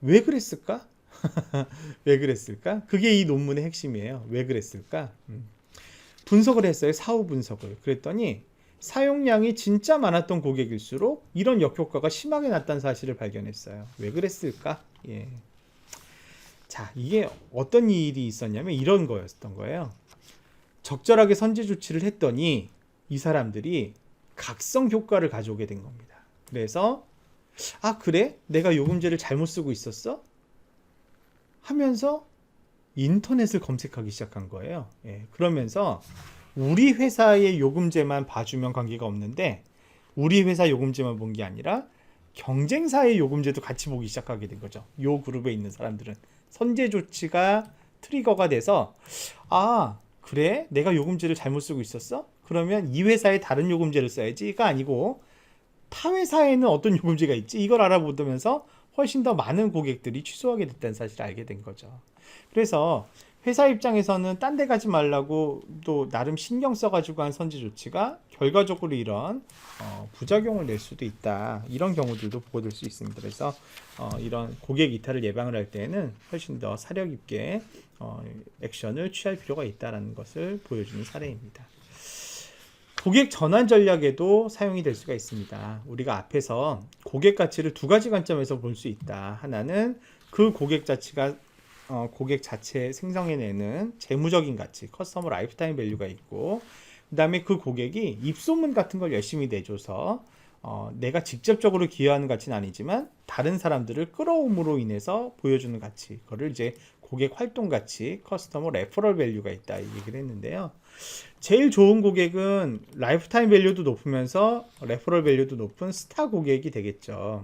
왜 그랬을까? 왜 그랬을까? 그게 이 논문의 핵심이에요. 왜 그랬을까? 분석을 했어요. 사후 분석을. 그랬더니 사용량이 진짜 많았던 고객일수록 이런 역효과가 심하게 났다는 사실을 발견했어요. 왜 그랬을까? 예. 자, 이게 어떤 일이 있었냐면 이런 거였던 거예요. 적절하게 선제 조치를 했더니 이 사람들이 각성 효과를 가져오게 된 겁니다. 그래서 그래? 내가 요금제를 잘못 쓰고 있었어? 하면서 인터넷을 검색하기 시작한 거예요. 예, 그러면서 우리 회사의 요금제만 봐주면 관계가 없는데 우리 회사 요금제만 본 게 아니라 경쟁사의 요금제도 같이 보기 시작하게 된 거죠. 요 그룹에 있는 사람들은 선제 조치가 트리거가 돼서 그래? 내가 요금제를 잘못 쓰고 있었어? 그러면 이 회사에 다른 요금제를 써야지가 아니고 타 회사에는 어떤 요금제가 있지? 이걸 알아보면서 훨씬 더 많은 고객들이 취소하게 됐다는 사실을 알게 된 거죠. 그래서 회사 입장에서는 딴 데 가지 말라고 또 나름 신경 써가지고 한 선제 조치가 결과적으로 이런 부작용을 낼 수도 있다. 이런 경우들도 보고될 수 있습니다. 그래서 이런 고객 이탈을 예방을 할 때는 훨씬 더 사력 있게 액션을 취할 필요가 있다는 것을 보여주는 사례입니다. 고객 전환 전략에도 사용이 될 수가 있습니다. 우리가 앞에서 고객 가치를 두 가지 관점에서 볼 수 있다. 하나는 그 고객 자체가 고객 자체 생성해내는 재무적인 가치, 커스터머 라이프타임 밸류가 있고, 그 다음에 그 고객이 입소문 같은 걸 열심히 내줘서 내가 직접적으로 기여하는 가치는 아니지만 다른 사람들을 끌어옴으로 인해서 보여주는 가치, 그거를 이제 고객 활동 가치, 커스터머 레퍼럴 밸류가 있다 이 얘기를 했는데요. 제일 좋은 고객은 라이프타임 밸류도 높으면서 레퍼럴 밸류도 높은 스타 고객이 되겠죠.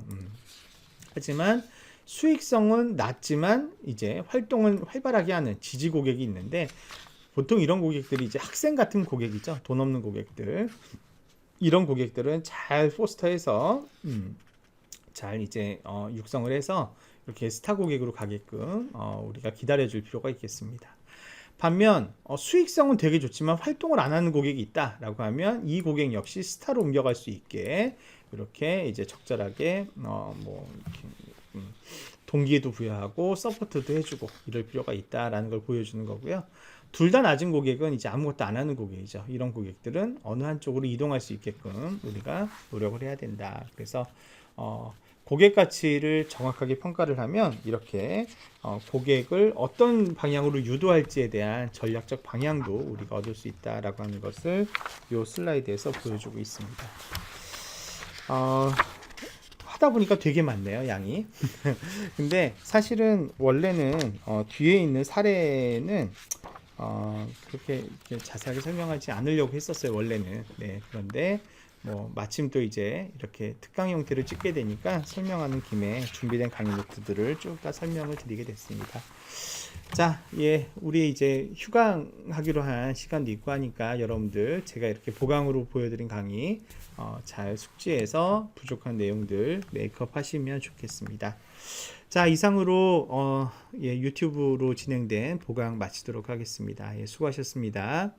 하지만 수익성은 낮지만 이제 활동은 활발하게 하는 지지 고객이 있는데, 보통 이런 고객들이 이제 학생 같은 고객이죠. 돈 없는 고객들. 이런 고객들은 잘 포스터해서 잘 이제 육성을 해서 이렇게 스타 고객으로 가게끔 우리가 기다려줄 필요가 있겠습니다. 반면 수익성은 되게 좋지만 활동을 안 하는 고객이 있다라고 하면 이 고객 역시 스타로 옮겨갈 수 있게 이렇게 이제 적절하게 이렇게 동기도 부여하고 서포트도 해주고 이럴 필요가 있다라는 걸 보여주는 거고요. 둘 다 낮은 고객은 이제 아무것도 안 하는 고객이죠. 이런 고객들은 어느 한쪽으로 이동할 수 있게끔 우리가 노력을 해야 된다. 그래서 고객 가치를 정확하게 평가를 하면 이렇게 고객을 어떤 방향으로 유도할지에 대한 전략적 방향도 우리가 얻을 수 있다라고 하는 것을 이 슬라이드에서 보여주고 있습니다. 하다 보니까 되게 많네요, 양이. 근데 사실은 원래는 뒤에 있는 사례는 그렇게 자세하게 설명하지 않으려고 했었어요, 원래는. 네, 그런데 마침 또 이제 이렇게 특강 형태로 찍게 되니까 설명하는 김에 준비된 강의 노트들을 쭉 다 설명을 드리게 됐습니다. 자, 예, 우리 이제 휴강하기로 한 시간도 있고 하니까 여러분들 제가 이렇게 보강으로 보여드린 강의 잘 숙지해서 부족한 내용들 메이크업 하시면 좋겠습니다. 자, 이상으로 유튜브로 진행된 보강 마치도록 하겠습니다. 예, 수고하셨습니다.